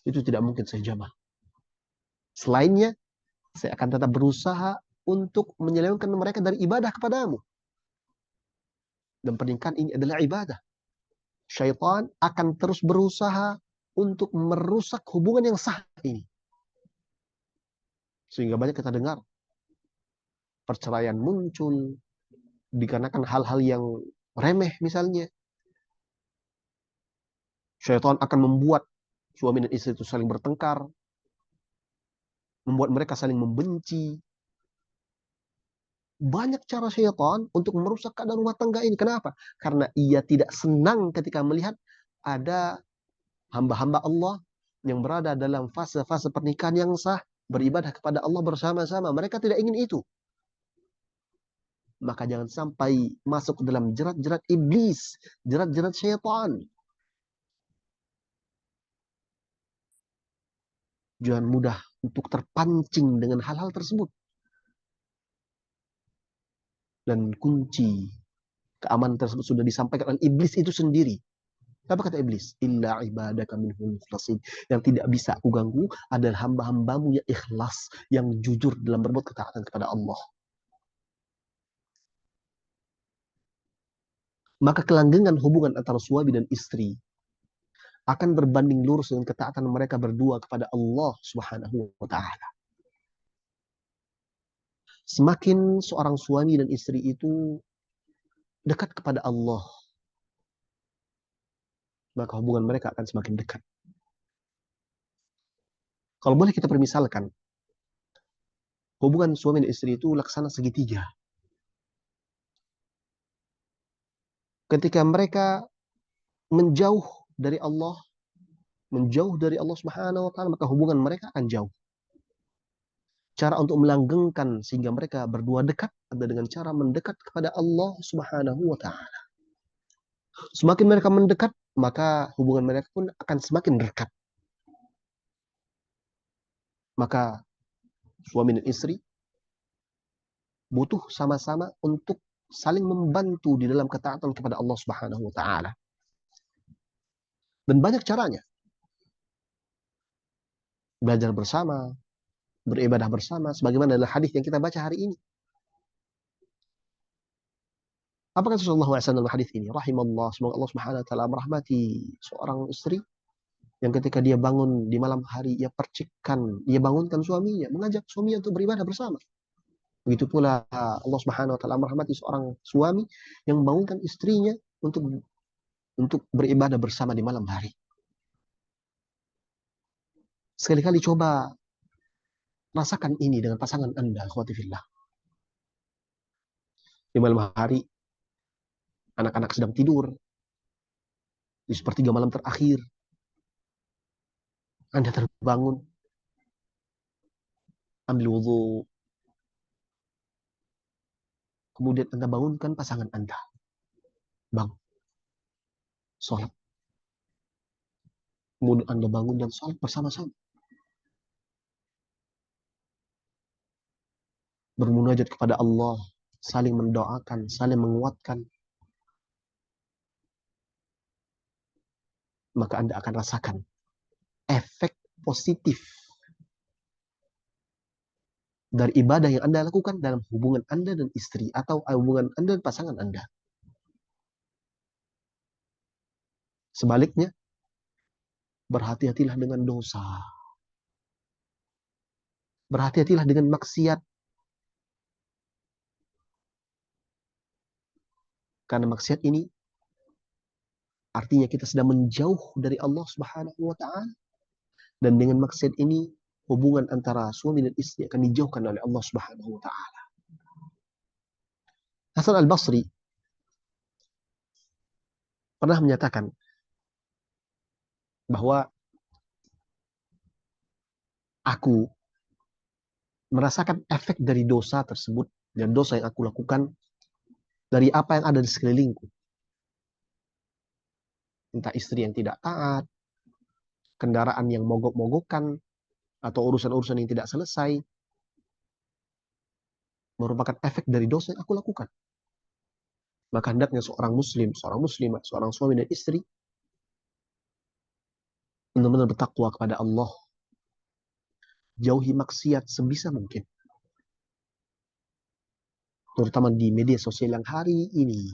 Itu tidak mungkin saya jamah. Selainnya, saya akan tetap berusaha untuk menyelewengkan mereka dari ibadah kepadamu. Dan pernikahan ini adalah ibadah. Syaitan akan terus berusaha untuk merusak hubungan yang sah ini. Sehingga banyak kita dengar perceraian muncul dikarenakan hal-hal yang remeh misalnya. Syaitan akan membuat suami dan istri itu saling bertengkar, membuat mereka saling membenci. Banyak cara syaitan untuk merusak keadaan rumah tangga ini. Kenapa? Karena ia tidak senang ketika melihat ada hamba-hamba Allah yang berada dalam fase-fase pernikahan yang sah, beribadah kepada Allah bersama-sama. Mereka tidak ingin itu. Maka jangan sampai masuk ke dalam jerat-jerat iblis, jerat-jerat syaitan. Jangan mudah untuk terpancing dengan hal-hal tersebut. Dan kunci keamanan tersebut sudah disampaikan oleh iblis itu sendiri. Apa kata iblis? Illa ibadaka minhum mukhlasin. Yang tidak bisa aku ganggu adalah hamba-hambamu yang ikhlas, yang jujur dalam berbuat ketaatan kepada Allah. Maka kelanggengan hubungan antara suami dan istri akan berbanding lurus dengan ketaatan mereka berdua kepada Allah Subhanahu wa taala. Semakin seorang suami dan istri itu dekat kepada Allah, maka hubungan mereka akan semakin dekat. Kalau boleh kita permisalkan, hubungan suami dan istri itu laksana segitiga. Ketika mereka menjauh dari Allah, menjauh dari Allah Subhanahu wa taala, maka hubungan mereka akan jauh. Cara untuk melanggengkan sehingga mereka berdua dekat adalah dengan cara mendekat kepada Allah Subhanahu wa taala. Semakin mereka mendekat, maka hubungan mereka pun akan semakin dekat. Maka suami dan istri butuh sama-sama untuk saling membantu di dalam ketaatan kepada Allah Subhanahu wa taala. Dan banyak caranya. Belajar bersama, beribadah bersama, sebagaimana adalah hadis yang kita baca hari ini. Apa kata Rasulullah SAW dalam hadis ini? Rahimallah, semoga Allah Subhanahu wa taala merahmati seorang istri yang ketika dia bangun di malam hari, ia percikkan, ia bangunkan suaminya, mengajak suaminya untuk beribadah bersama. Begitu pula Allah Subhanahu wa taala merahmati seorang suami yang membangunkan istrinya untuk beribadah bersama di malam hari. Sekali-kali coba rasakan ini dengan pasangan Anda, akhwati fillah. Di malam hari, anak-anak sedang tidur, di sepertiga malam terakhir, Anda terbangun, ambil wudhu, kemudian Anda bangunkan pasangan Anda. Bang, sholat. Kemudian Anda bangun dan sholat bersama-sama. Bermunajat kepada Allah, saling mendoakan, saling menguatkan. Maka Anda akan rasakan efek positif dari ibadah yang Anda lakukan dalam hubungan Anda dan istri atau hubungan Anda dan pasangan Anda. Sebaliknya, berhati-hatilah dengan dosa. Berhati-hatilah dengan maksiat. Karena maksiat ini artinya kita sedang menjauh dari Allah Subhanahu wa taala. Dan dengan maksiat ini hubungan antara suami dan istri akan dijauhkan oleh Allah Subhanahu wa taala. Hasan Al-Basri pernah menyatakan bahwa aku merasakan efek dari dosa tersebut dan dosa yang aku lakukan dari apa yang ada di sekelilingku. Entah istri yang tidak taat, kendaraan yang mogok-mogokan, atau urusan-urusan yang tidak selesai, merupakan efek dari dosa yang aku lakukan. Maka hendaknya seorang muslim, seorang muslimah, seorang suami dan istri benar-benar bertakwa kepada Allah, jauhi maksiat sebisa mungkin. Terutama di media sosial yang hari ini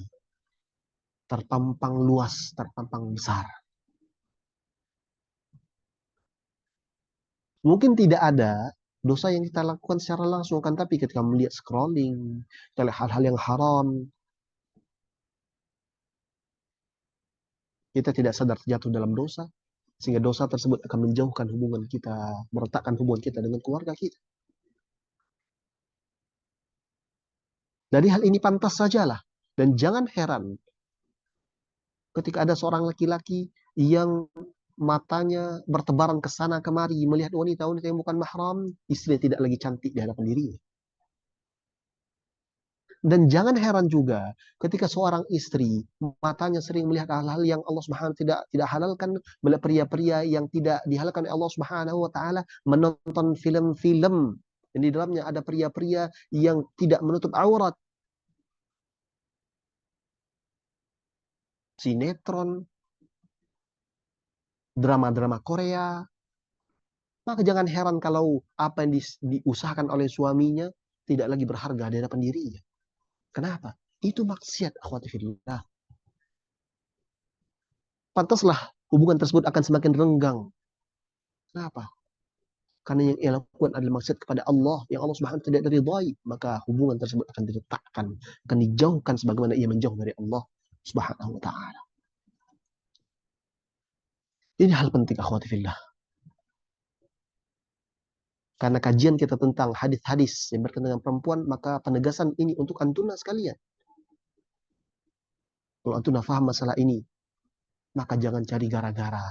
terpampang luas, terpampang besar. Mungkin tidak ada dosa yang kita lakukan secara langsung, kan, tapi ketika melihat scrolling, kita lihat hal-hal yang haram, kita tidak sadar terjatuh dalam dosa, sehingga dosa tersebut akan menjauhkan hubungan kita, meretakkan hubungan kita dengan keluarga kita. Dari hal ini pantas sajalah, dan jangan heran ketika ada seorang laki-laki yang matanya bertebaran ke sana kemari melihat wanita-wanita yang bukan mahram, istrinya tidak lagi cantik di hadapan dirinya. Dan jangan heran juga ketika seorang istri matanya sering melihat hal-hal yang Allah Subhanahu tidak halalkan, melihat pria-pria yang tidak dihalalkan oleh Allah Subhanahu wa taala, menonton film-film yang di dalamnya ada pria-pria yang tidak menutup aurat, sinetron, drama-drama Korea, maka jangan heran kalau apa yang diusahakan oleh suaminya tidak lagi berharga di hadapan dirinya. Kenapa? Itu maksiat, akhwati fillah. Pantaslah hubungan tersebut akan semakin renggang. Kenapa? Karena yang ia lakukan adalah maksiat kepada Allah yang Allah Subhanahu wa taala tidak ridhai, maka hubungan tersebut akan diletakkan, akan dijauhkan sebagaimana ia menjauh dari Allah Subhanahu wa taala. Ini hal penting, akhwati fillah. Karena kajian kita tentang hadis-hadis yang berkaitan dengan perempuan, maka penegasan ini untuk antuna sekalian. Kalau antuna faham masalah ini, maka jangan cari gara-gara.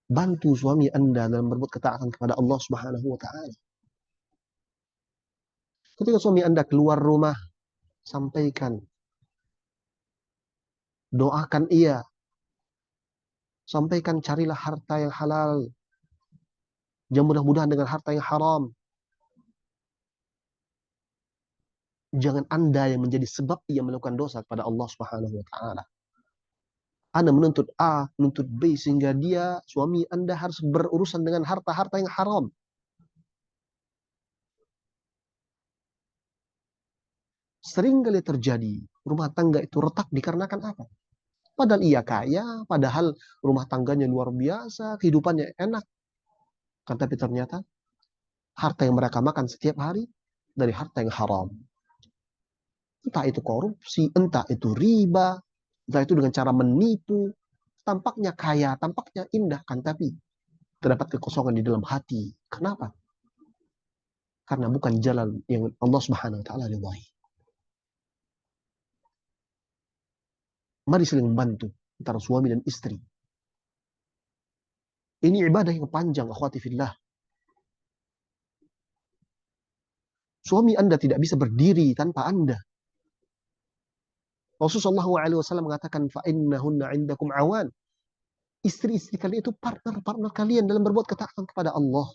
Bantu suami Anda dalam berbuat ketaatan kepada Allah Subhanahu wa taala. Ketika suami Anda keluar rumah, sampaikan, doakan ia, sampaikan carilah harta yang halal. Jangan mudah-mudahan dengan harta yang haram. Jangan Anda yang menjadi sebab ia melakukan dosa kepada Allah Subhanahu wa taala. Anda menuntut A, menuntut B sehingga dia, suami Anda harus berurusan dengan harta-harta yang haram. Sering kali terjadi rumah tangga itu retak dikarenakan apa? Padahal ia kaya, padahal rumah tangganya luar biasa, kehidupannya enak. Kan tapi ternyata harta yang mereka makan setiap hari dari harta yang haram. Entah itu korupsi, entah itu riba, entah itu dengan cara menipu. Tampaknya kaya, tampaknya indah, kan tapi terdapat kekosongan di dalam hati. Kenapa? Karena bukan jalan yang Allah Subhanahu wa taala ridhai. Mari saling membantu antara suami dan istri. Ini ibadah yang panjang, akhwati fillah. Suami Anda tidak bisa berdiri tanpa Anda. Rasulullah SAW mengatakan, فَإِنَّهُنَّ عِنْدَكُمْ عَوَانٍ. Istri-istri kalian itu partner-partner kalian dalam berbuat ketaatan kepada Allah.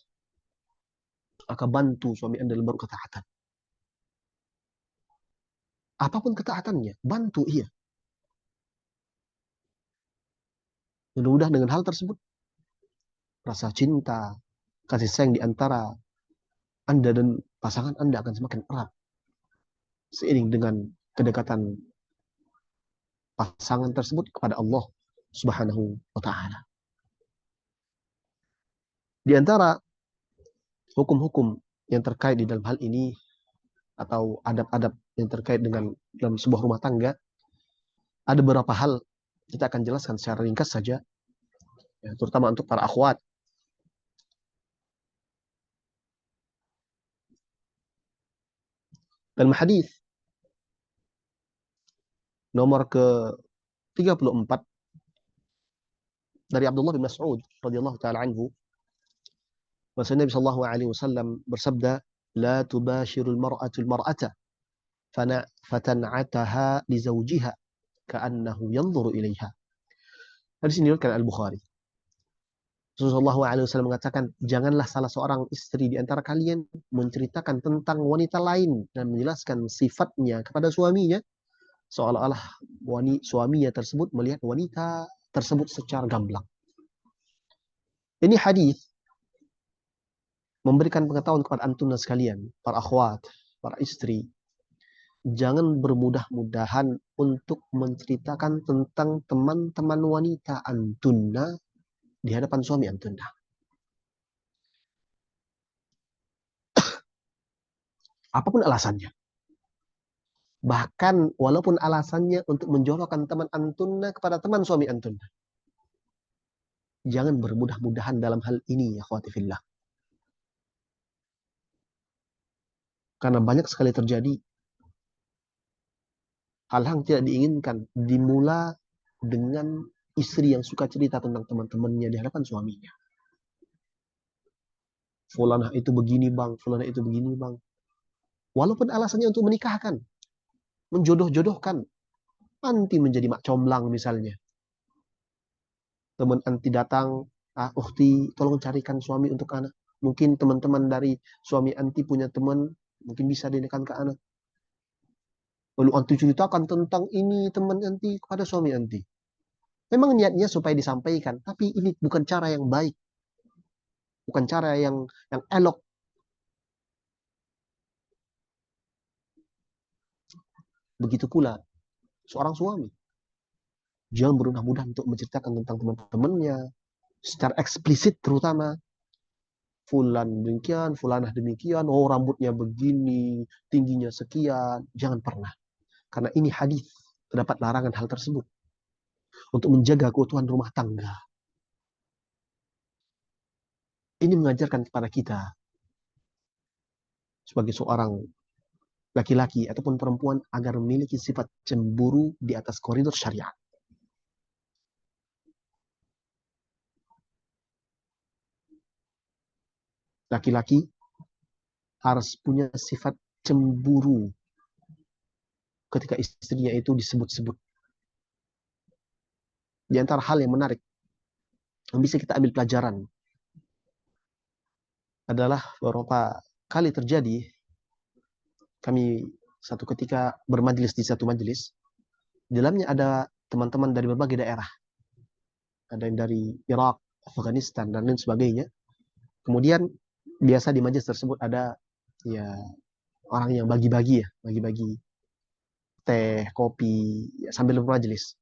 Maka bantu suami Anda dalam berbuat ketaatan. Apapun ketaatannya, bantu ia. Mudah-mudahan dengan hal tersebut, rasa cinta, kasih sayang di antara Anda dan pasangan Anda akan semakin erat. Seiring dengan kedekatan pasangan tersebut kepada Allah Subhanahu wa taala. Di antara hukum-hukum yang terkait di dalam hal ini atau adab-adab yang terkait dengan dalam sebuah rumah tangga, ada beberapa hal kita akan jelaskan secara ringkas saja, ya, terutama untuk para akhwat. Dan hadis nomor ke-34 dari Abdullah bin Mas'ud radhiyallahu taala anhu, bahwasanya Nabi sallallahu alaihi wasallam bersabda, "La tubashirul mar'atul mar'ata fatan'ataha li zawjiha ka'annahu yanzuru ilaiha." Hadis ini diriwayatkan Al-Bukhari. Rasulullah SAW mengatakan, janganlah salah seorang istri di antara kalian menceritakan tentang wanita lain dan menjelaskan sifatnya kepada suaminya, seolah-olah suaminya tersebut melihat wanita tersebut secara gamblang. Ini hadis memberikan pengetahuan kepada antum sekalian, para akhwat, para istri, jangan bermudah-mudahan untuk menceritakan tentang teman-teman wanita antunna di hadapan suami antunna. Apapun alasannya. Bahkan walaupun alasannya untuk menjorokkan teman antunna kepada teman suami antunna. Jangan bermudah-mudahan dalam hal ini, ya akhwati fillah. Karena banyak sekali terjadi hal-hal yang tidak diinginkan dimula dengan istri yang suka cerita tentang teman-temannya di hadapan suaminya. Fulanah itu begini bang, fulanah itu begini bang. Walaupun alasannya untuk menikahkan, menjodoh-jodohkan, anti menjadi mak comblang misalnya. Teman anti datang, ukhti tolong carikan suami untuk anak. Mungkin teman-teman dari suami anti punya teman, mungkin bisa dinikahkan ke anak. Lalu anti ceritakan tentang ini teman anti kepada suami anti. Memang niatnya supaya disampaikan, tapi ini bukan cara yang baik. Bukan cara yang elok. Begitu pula seorang suami. Jangan bermudah-mudahan untuk menceritakan tentang teman-temannya secara eksplisit, terutama fulan demikian, fulanah demikian, oh rambutnya begini, tingginya sekian. Jangan pernah. Karena ini hadis, terdapat larangan hal tersebut. Untuk menjaga keutuhan rumah tangga. Ini mengajarkan kepada kita sebagai seorang laki-laki ataupun perempuan agar memiliki sifat cemburu di atas koridor syariat. Laki-laki harus punya sifat cemburu ketika istrinya itu disebut-sebut. Di antara hal yang menarik yang bisa kita ambil pelajaran adalah beberapa kali terjadi kami satu ketika bermajlis di satu majlis, di dalamnya ada teman-teman dari berbagai daerah. Ada yang dari Irak, Afghanistan, dan lain sebagainya. Kemudian biasa di majlis tersebut ada ya orang yang bagi-bagi ya, bagi-bagi teh, kopi, ya, sambil bermajlis.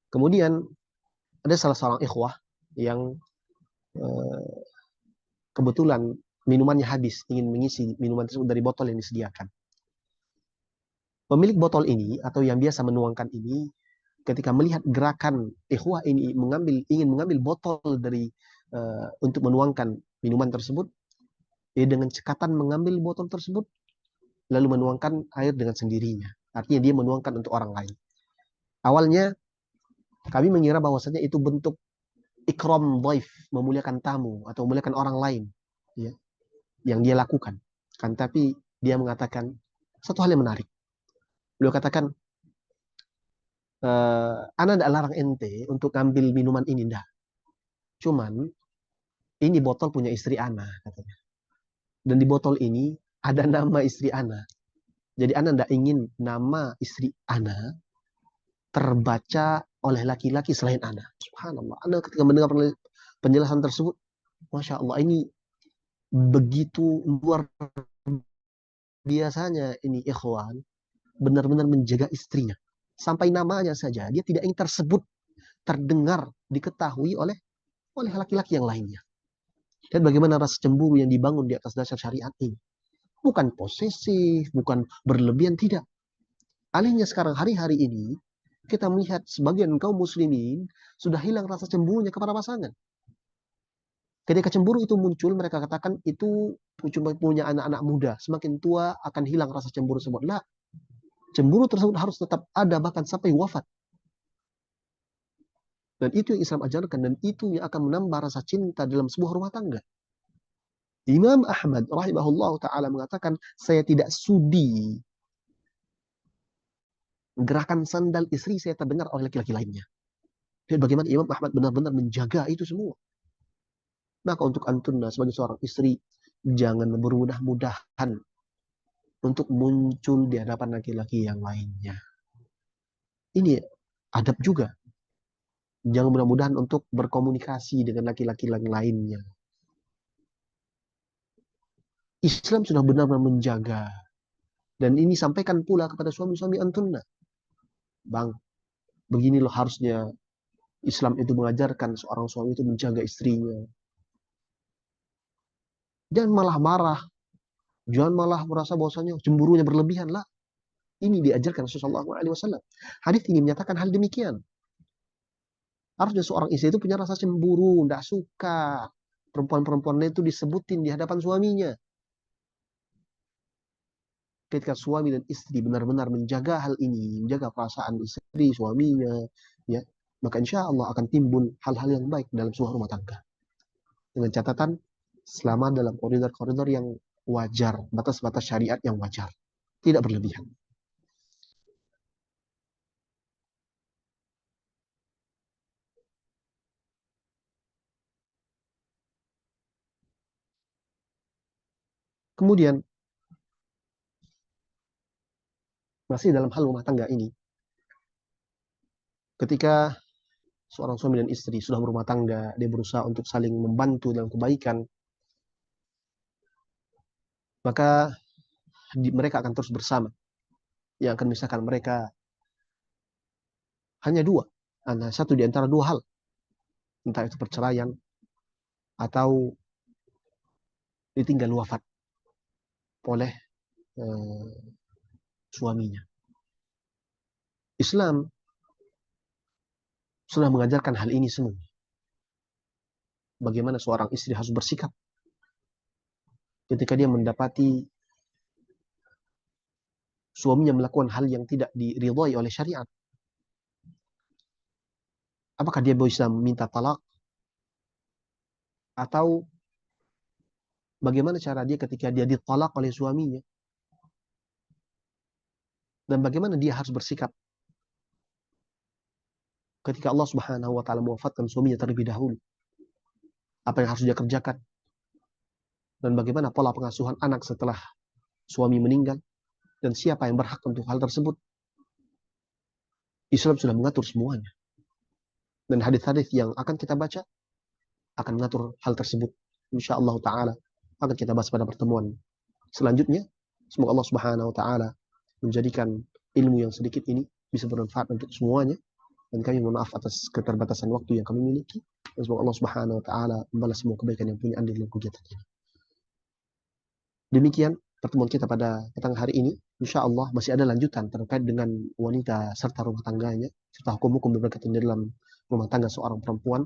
Kemudian ada salah seorang ikhwah yang kebetulan minumannya habis, ingin mengisi minuman tersebut dari botol yang disediakan. Pemilik botol ini atau yang biasa menuangkan ini, ketika melihat gerakan ikhwah ini ingin mengambil botol dari untuk menuangkan minuman tersebut, dia dengan cekatan mengambil botol tersebut lalu menuangkan air dengan sendirinya. Artinya dia menuangkan untuk orang lain. Awalnya kami mengira bahwasanya itu bentuk ikram dhaif, memuliakan tamu atau memuliakan orang lain, ya, yang dia lakukan. Kan tapi dia mengatakan satu hal yang menarik. Beliau katakan, ana tidak larang ente untuk ambil minuman ini, enggak. Cuman ini botol punya istri ana, katanya. Dan di botol ini ada nama istri ana. Jadi ana tidak ingin nama istri ana terbaca oleh laki-laki selain ana. Subhanallah. Ana ketika mendengar penjelasan tersebut, Masya Allah, ini begitu luar biasanya ini ikhwan, benar-benar menjaga istrinya. Sampai namanya saja, dia tidak ingin tersebut, terdengar, diketahui oleh laki-laki yang lainnya. Dan bagaimana rasa cemburu yang dibangun di atas dasar syariat ini. Bukan posesif, bukan berlebihan, tidak. Alihnya sekarang hari-hari ini, kita melihat sebagian kaum muslimin sudah hilang rasa cemburunya kepada pasangan. Ketika cemburu itu muncul, mereka katakan itu cuma punya anak-anak muda. Semakin tua akan hilang rasa cemburu tersebut. Lah, cemburu tersebut harus tetap ada bahkan sampai wafat. Dan itu yang Islam ajarkan dan itu yang akan menambah rasa cinta dalam sebuah rumah tangga. Imam Ahmad rahimahullah taala mengatakan, saya tidak sudi gerakan sandal istri saya terdengar oleh laki-laki lainnya. Dan bagaimana Imam Ahmad benar-benar menjaga itu semua. Maka untuk antunna sebagai seorang istri, jangan bermudah-mudahan untuk muncul di hadapan laki-laki yang lainnya. Ini adab juga. Jangan mudah-mudahan untuk berkomunikasi dengan laki-laki yang lainnya. Islam sudah benar-benar menjaga. Dan ini sampaikan pula kepada suami-suami antunna. Bang, begini loh harusnya Islam itu mengajarkan seorang suami itu menjaga istrinya. Jangan malah marah. Jangan malah merasa bahwasanya cemburunya berlebihan lah. Ini diajarkan Rasulullah SAW. Hadis ini menyatakan hal demikian. Harusnya seorang istri itu punya rasa cemburu, tidak suka perempuan-perempuan itu disebutin di hadapan suaminya. Ketika suami dan istri benar-benar menjaga hal ini, menjaga perasaan istri, suaminya, ya, maka insya Allah akan timbul hal-hal yang baik dalam sebuah rumah tangga. Dengan catatan, selama dalam koridor-koridor yang wajar, batas-batas syariat yang wajar, tidak berlebihan. Kemudian, masih dalam hal rumah tangga ini, ketika seorang suami dan istri sudah berumah tangga, dia berusaha untuk saling membantu dalam kebaikan, maka mereka akan terus bersama. Yang akan misalkan mereka hanya dua, satu di antara dua hal, entah itu perceraian atau ditinggal wafat oleh suaminya. Islam sudah mengajarkan hal ini semua. Bagaimana seorang istri harus bersikap ketika dia mendapati suaminya melakukan hal yang tidak diridhai oleh syariat. Apakah dia bisa minta talak atau bagaimana cara dia ketika dia ditolak oleh suaminya dan bagaimana dia harus bersikap ketika Allah Subhanahu wa taala mewafatkan suaminya terlebih dahulu. Apa yang harus dia kerjakan dan bagaimana pola pengasuhan anak setelah suami meninggal dan siapa yang berhak untuk hal tersebut. Islam sudah mengatur semuanya. Dan hadis-hadis yang akan kita baca akan mengatur hal tersebut. Insya Allah Ta'ala akan kita bahas pada pertemuan selanjutnya. Semoga Allah Subhanahu Wa Ta'ala menjadikan ilmu yang sedikit ini bisa bermanfaat untuk semuanya. Dan kami mohon maaf atas keterbatasan waktu yang kami miliki. Dan semoga Allah Subhanahu Wa Ta'ala membalas semua kebaikan yang punya andil dalam kegiatan ini. Demikian pertemuan kita pada petang hari ini. Insya Allah masih ada lanjutan terkait dengan wanita serta rumah tangganya, serta hukum-hukum berkaitan dalam rumah tangga seorang perempuan.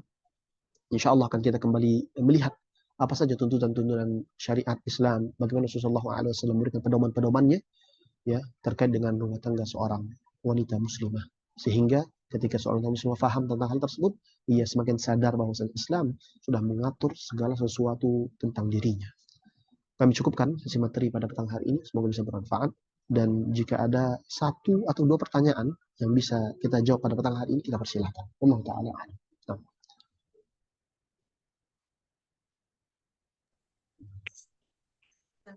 Insya Allah akan kita kembali melihat apa saja tuntutan-tuntutan syariat Islam, bagaimana Rasulullah SAW memberikan pedoman-pedomannya ya terkait dengan rumah tangga seorang wanita muslimah. Sehingga ketika seorang wanita muslimah faham tentang hal tersebut, ia semakin sadar bahwa Islam sudah mengatur segala sesuatu tentang dirinya. Kami cukupkan sesi materi pada petang hari ini, semoga bisa bermanfaat. Dan jika ada satu atau dua pertanyaan yang bisa kita jawab pada petang hari ini, kita persilahkan. Allah Ta'ala.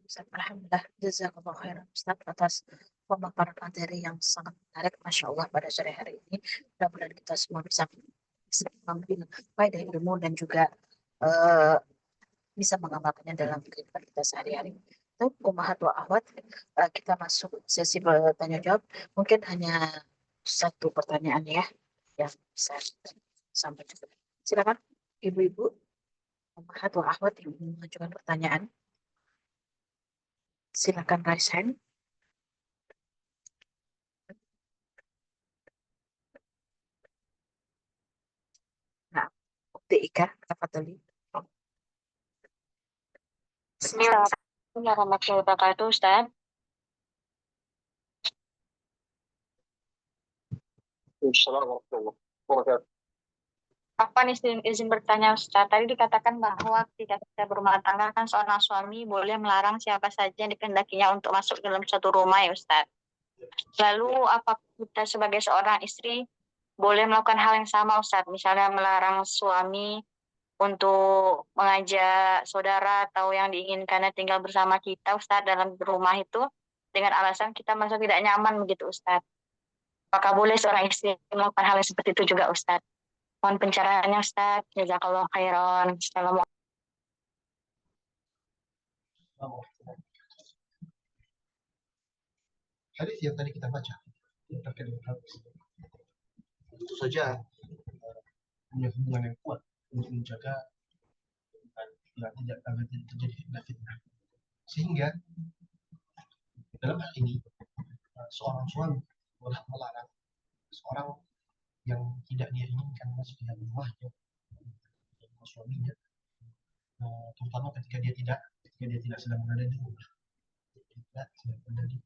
Ustaz, alhamdulillah, jazakallah khairan Ustaz atas pemaparan materi yang sangat menarik, Masya Allah pada sore hari ini. Mudah-mudahan kita semua bisa mengambil faedah ilmu dan juga eh, bisa mengamalkannya dalam kehidupan kita sehari-hari. Untuk ummahat wa akhwat, kita masuk sesi bertanya jawab. Mungkin hanya satu pertanyaan ya yang bisa sampai. Silakan ibu-ibu ummahat wa akhwat yang ingin mengajukan pertanyaan. Silakan raise hand. Nah, Ika, tafadhali. Bismillahirrahmanirrahim warahmatullahi wabarakatuh, Ustaz. Assalamualaikum warahmatullahi wabarakatuh. Apa nih izin bertanya Ustaz? Tadi dikatakan bahwa ketika kita berumah tangga kan seorang suami boleh melarang siapa saja yang dikehendakinya untuk masuk dalam satu rumah ya Ustaz. Lalu apa kita sebagai seorang istri boleh melakukan hal yang sama Ustaz? Misalnya melarang suami untuk mengajak saudara atau yang diinginkannya tinggal bersama kita Ustaz dalam rumah itu dengan alasan kita merasa tidak nyaman begitu Ustaz. Apakah boleh seorang istri melakukan hal yang seperti itu juga Ustaz? Mohon pencerahannya Ustaz. Jazakallah khairan. Assalamualaikum. Hadis yang tadi kita baca yang terkait dengan hal tersebut, tentu saja punya hubungan yang kuat untuk menjaga agar tidak terjadi fitnah-fitnah. Sehingga dalam hal ini seorang suami boleh melarang seorang yang tidak dia inginkan masuk ke dalam rumahnya, suaminya, terutama ketika dia tidak sedang berada di rumah, tidak sedang berada di,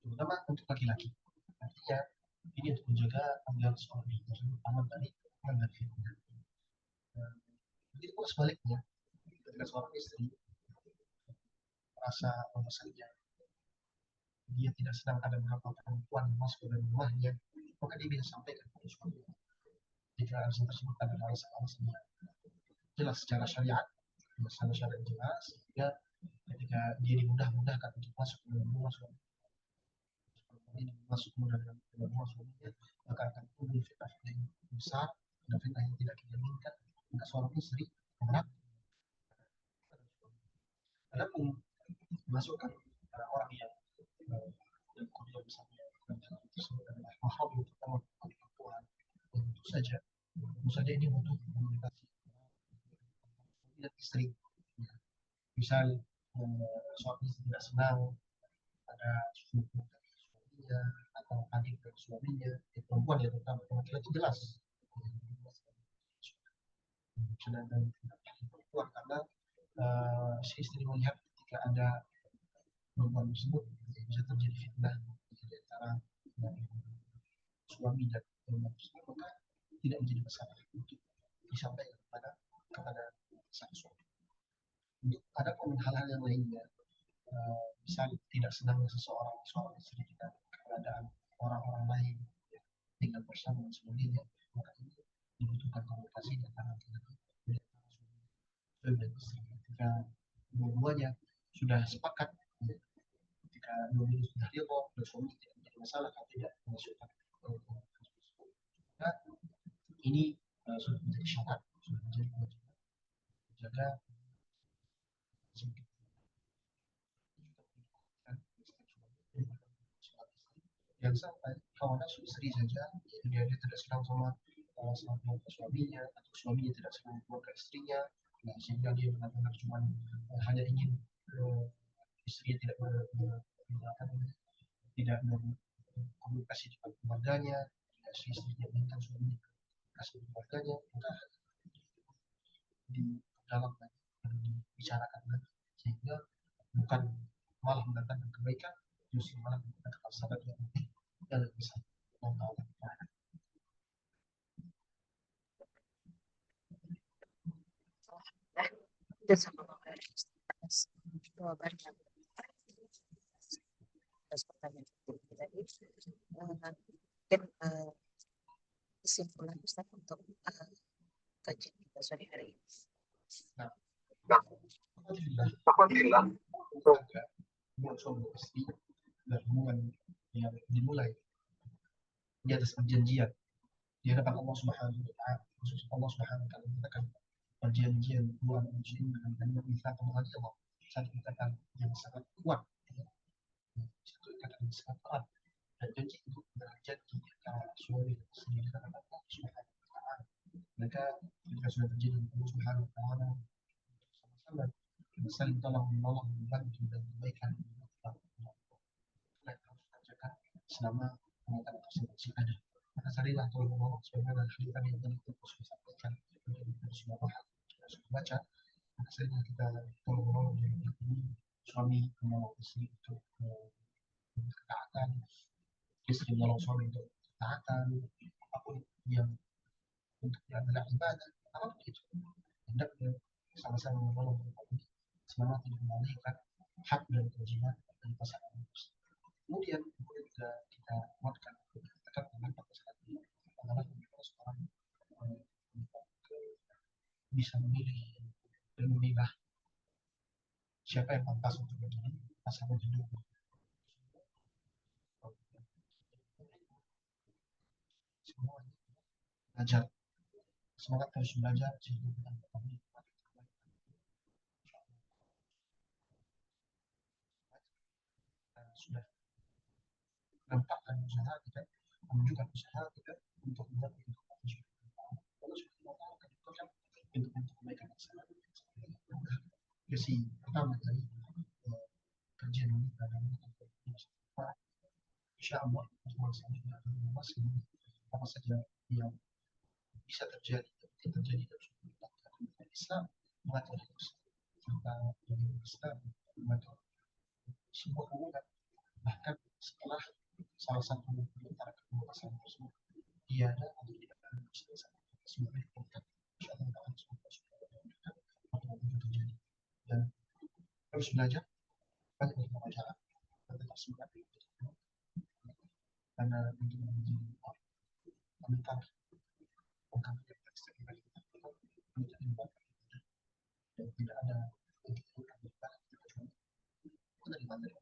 terutama untuk laki-laki. Artinya ini untuk menjaga agar seorang tersebut aman dari fitnah. Begitu pula sebaliknya, ketika seorang istri merasa bahwasanya dia tidak sedang ada beberapa perempuan masuk ke dalam rumahnya, maka dia bisa sampaikan kepada suami jika alasan tersebut adalah alasan jelas secara syariat, secara syariat jelas, sehingga ketika dia dimudah-mudahkan untuk masuk ke dalam rumah suami, masuk ke dalam rumah suaminya, maka akan timbul fitnah-fitnah yang besar, dan fitnah yang tidak kita inginkan, maka seorang istri berat. Adapun masukkan orang yang kuliah bersama tersebut adalah mahram yang pertama perempuan, tentu saja ini butuh komunikasi dengan istri. Misal suami tidak senang ada sesuatu dari suaminya atau adik dari suaminya, perempuan ya terutama laki-laki jelas. Sedangkan perempuan karena si istri melihat ketika ada perempuan tersebut bisa terjadi fitnah di antara suami dan perempuan tersebut, maka tidak menjadi masalah untuk disampaikan kepada sang suami. Ada pun hal-hal yang lainnya, misal tidak senang seorang istri dengan keberadaan orang-orang lain tinggal bersama dan sebagainya, maka ini dibutuhkan komunikasi antara suami dan istri. Ketika dua-duanya sudah sepakat, ketika dua-duanya sudah ridho dan suami tidak menjadi masalah kalau tidak memasukkan maka ini sudah menjadi syarat, sudah menjadi kewajiban menjaga yang sampai kawan istri saja dia tidak senang sama suaminya atau suaminya tidak senang keluarga istrinya, nah, sehingga dia benar-benar cuma hanya ingin istrinya tidak berkomunikasi dengan keluarganya, istrinya minta suaminya komunikasi dengan keluarganya, maka di dalam dibicarakan lagi, sehingga bukan malah mendatangkan kebaikan, justru malah mendatangkan kesalahan yang lebih besar. Jazakallah khairan atas jawabannya. Atas pertanyaan tadi, mungkin kesimpulan Ustaz untuk kajian kita sore hari ini. Nah, Alhamdulillah, hubungan suami istri dan hubungan yang dimulai di atas perjanjian di hadapan Allah Subhanahu wa Ta'ala. Allah Subhanahu wa Ta'ala mengatakan perjanjian dua manusia dengan kalimat mitsaq Allah, satu ikatan yang sangat kuat, satu ikatan yang sangat kuat, dan janji itu berjanji antara suami dan istri di hadapan Allah Subhanahu wa Ta'ala. Maka ketika sudah terjadi Allah Subhanahu wa Ta'ala sama-sama saling tolong menolong, membantu dan kebaikan yang harus kerjakan selama pernikahan tersebut masih ada. Maka carilah tolong menolong sebagaimana hadis tadi yang tadi kita sudah sampaikan, dari semua bahas kita sudah baca, sering kita tolong ini suami menolong istri untuk ketaatan, istri menolong suami untuk ketaatan, apapun yang untuk yang adalah ibadah, apapun itu hendaknya sama-sama menolong selama tidak melalaikan hak dan kewajiban dari pasangan. Kemudian juga kita kuatkan tekan dengan pasangan ini adalah seorang bisa memilih dan memilah siapa yang pantas untuk menjadi pasangan hidup. Semua belajar, semangat terus belajar sehingga kita sudah nampak dan usaha kita menunjukkan usaha kita untuk membuat kehidupan kalau sudah mengatakan itu kan untuk kebaikan bersama. Sesi pertama dari kajian ini adalah insya Allah masing apa saja yang bisa terjadi dalam Islam mengatur tentang Islam mengatur sebuah hubungan bahkan setelah salah satu di antara kedua pasangan tersebut tiada atau tidak ada sebagai kontak insya Allah akan semoga terjadi dan harus belajar banyak pembelajaran tetap semangat karena untuk meminta bukan teks dan tidak ada dari materi